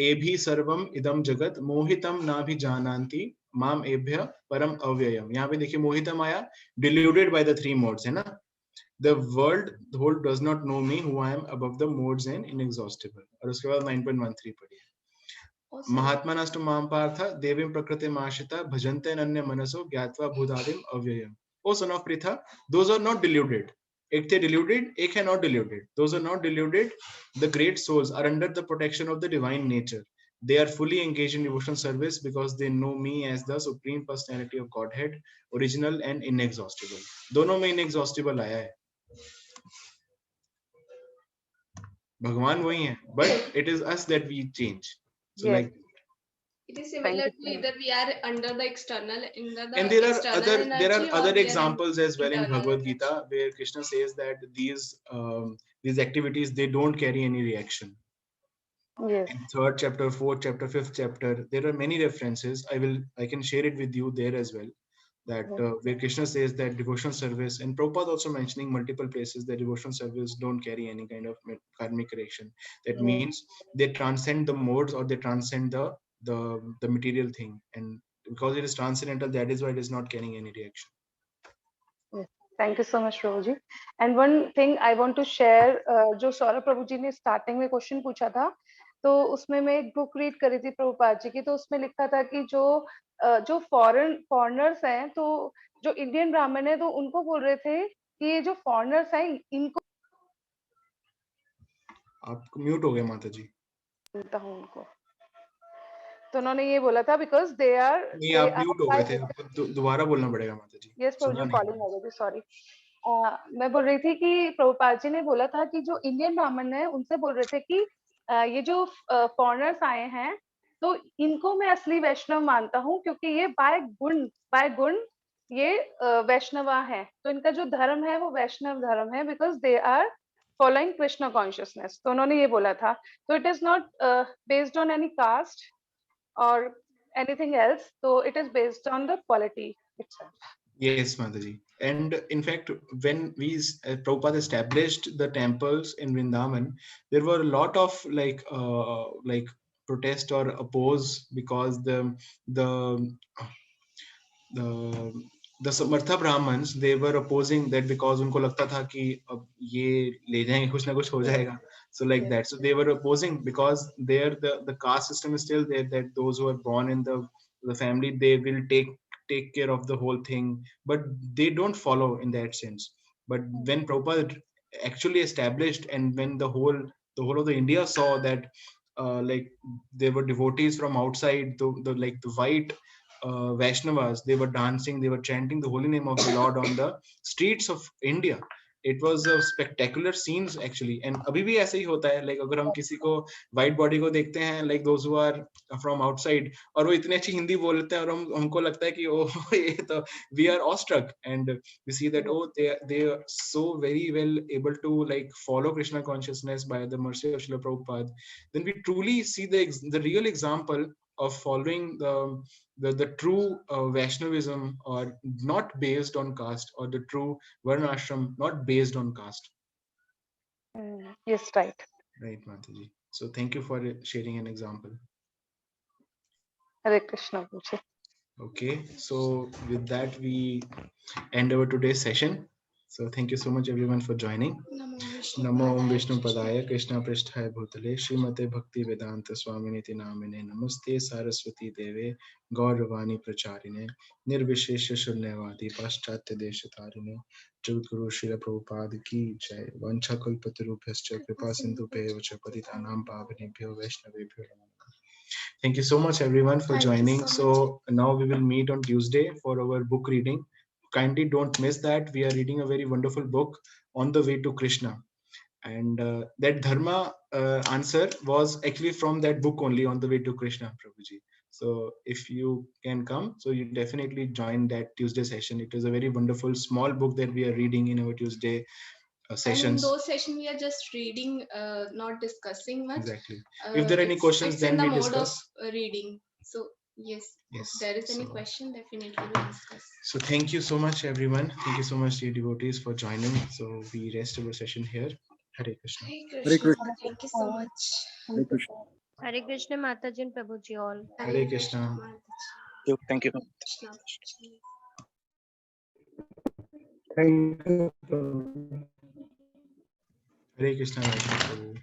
एभि सर्वम इदम जगत मोहितम ना भी जानन्ति माम एभ्य परम अव्ययम. यहाँ पे देखिए मोहितम आया, deluded by the three modes है ना. The world, the whole does not know me who I am above the modes and inexhaustible. और उसके बाद 9.13 पढ़िए. महात्मानस्तु माम पार्थ देवीं प्रकृतिमाश्रिता भजन्ते अनन्य मनसो ज्ञात्वा भूतादिम अव्ययम्. O son of Pritha, those are not deluded. एक थे deluded, एक है not deluded. Those are not deluded. The great souls are under the protection of the divine nature. They are fully engaged in devotional service because they know me as the supreme personality of Godhead, original and inexhaustible. दोनों में inexhaustible आया है. भगवान वही है, but it is us that we change. So like it is similar to either we are under the external, and there are other examples as well in Bhagavad Gita where Krishna says that these activities, they don't carry any reaction. Yes. In 3rd chapter, 4th chapter, 5th chapter, there are many references. I can share it with you there as well. That where Krishna says that devotional service, and Prabhupada also mentioning multiple places that devotional service don't carry any kind of karmic reaction. That means they transcend the modes or they transcend the material thing, and because it is transcendental, that is why it is not carrying any reaction. Thank you so much, Prabhu ji. And one thing I want to share, जो सौरभ प्रभु जी ने starting में question पूछा था, तो उसमें मैं एक book read करी थी प्रभुपाद जी की, तो उसमें लिखा था कि जो फॉरेनर्स हैं, तो जो इंडियन ब्राह्मण है, तो उनको बोल रहे थे कि ये जो फॉरेनर्स हैं इनको. आप म्यूट हो गए माता जी. उनको तो उन्होंने ये बोला था बिकॉज दे आर, नहीं आप म्यूट हो गए थे, आपको दोबारा बोलना पड़ेगा माता जी. यस प्रभु जी, कॉलिंग हो गई थी, सॉरी. मैं बोल रही थी कि प्रभुपाद जी ने बोला था कि जो इंडियन ब्राह्मण है उनसे बोल रहे थे कि ये जो फॉरेनर्स आए हैं, तो इनको मैं असली वैष्णव मानता हूँ, क्योंकि ये बाय गुण ये वैष्णवा है, तो इनका जो धर्म है वो वैष्णव धर्म है, because they are following Krishna consciousness. तो उन्होंने ये बोला था. तो it is not based on any caste or anything else, so it is based on the quality itself. Yes, Mataji. And in fact, when Prabhupada established the temples in Vrindavan, there were a lot of like protest or oppose, because the the Samartha Brahmins, they were opposing that because उनको लगता था कि अब ये ले जाएंगे कुछ ना कुछ हो जाएगा. So like that. So they were opposing because there the caste system is still there, that those who are born in the family, they will take care of the whole thing, but they don't follow in that sense. But when Prabhupada actually established, and when the whole of the India saw that like there were devotees from outside, the white Vaishnavas, they were dancing, they were chanting the holy name of the Lord on the streets of India. It was a spectacular scenes actually, and अभी भी ऐसे ही होता है. Like अगर हम किसी को white body को देखते हैं, like those who are from outside, और वो इतनी अच्छी हिंदी बोलते हैं, और हमको लगता है कि oh ये तो we are awestruck, and we see that oh they are so very well able to like follow Krishna consciousness by the mercy of Srila Prabhupada. Then we truly see the real example of following the true Vaishnavism, or not based on caste, or the true Varnashram, not based on caste. Yes, right. Right, Mataji. So thank you for sharing an example. Hare Krishna, Guruji. Okay, so with that we end our today's session. So thank you so much everyone for joining. Namo Om Vishnu Padaya Krishna Prishthaya Bhutale Srimate Bhakti Vedanta Swaminiti Namine Namaste Saraswati Deve Gauravani Pracharine Nirvishesha Shunyavadi Paschatya Deshatarine Jagudguru Srila Prabhupada Ki Jai Vancha Kalpatarubhyascha Kripa Sindhubhyo Cha Patitanam Pavanebhyo Vaishnavebhyo Namo Namaha. Thank you so much everyone for joining. So now we will meet on Tuesday for our book reading. Kindly don't miss that. We are reading a very wonderful book, On the Way to Krishna. And that dharma answer was actually from that book only, On the Way to Krishna, Prabhuji. So if you can come, so you definitely join that Tuesday session. It is a very wonderful small book that we are reading in our Tuesday sessions. And in those sessions, we are just reading, not discussing much. Exactly. If there are any questions, it's then in the we mode discuss. Of reading. So yes, if there is any question, definitely we'll discuss. So thank you so much everyone. Thank you so much dear devotees for joining. So we rest our session here. Hare Krishna. Hare Krishna. Thank you so much. Hare Krishna. Hare Krishna Mataji and Prabhuji all. Hare Krishna. Thank you. Thank you. Hare Krishna. Hare Krishna.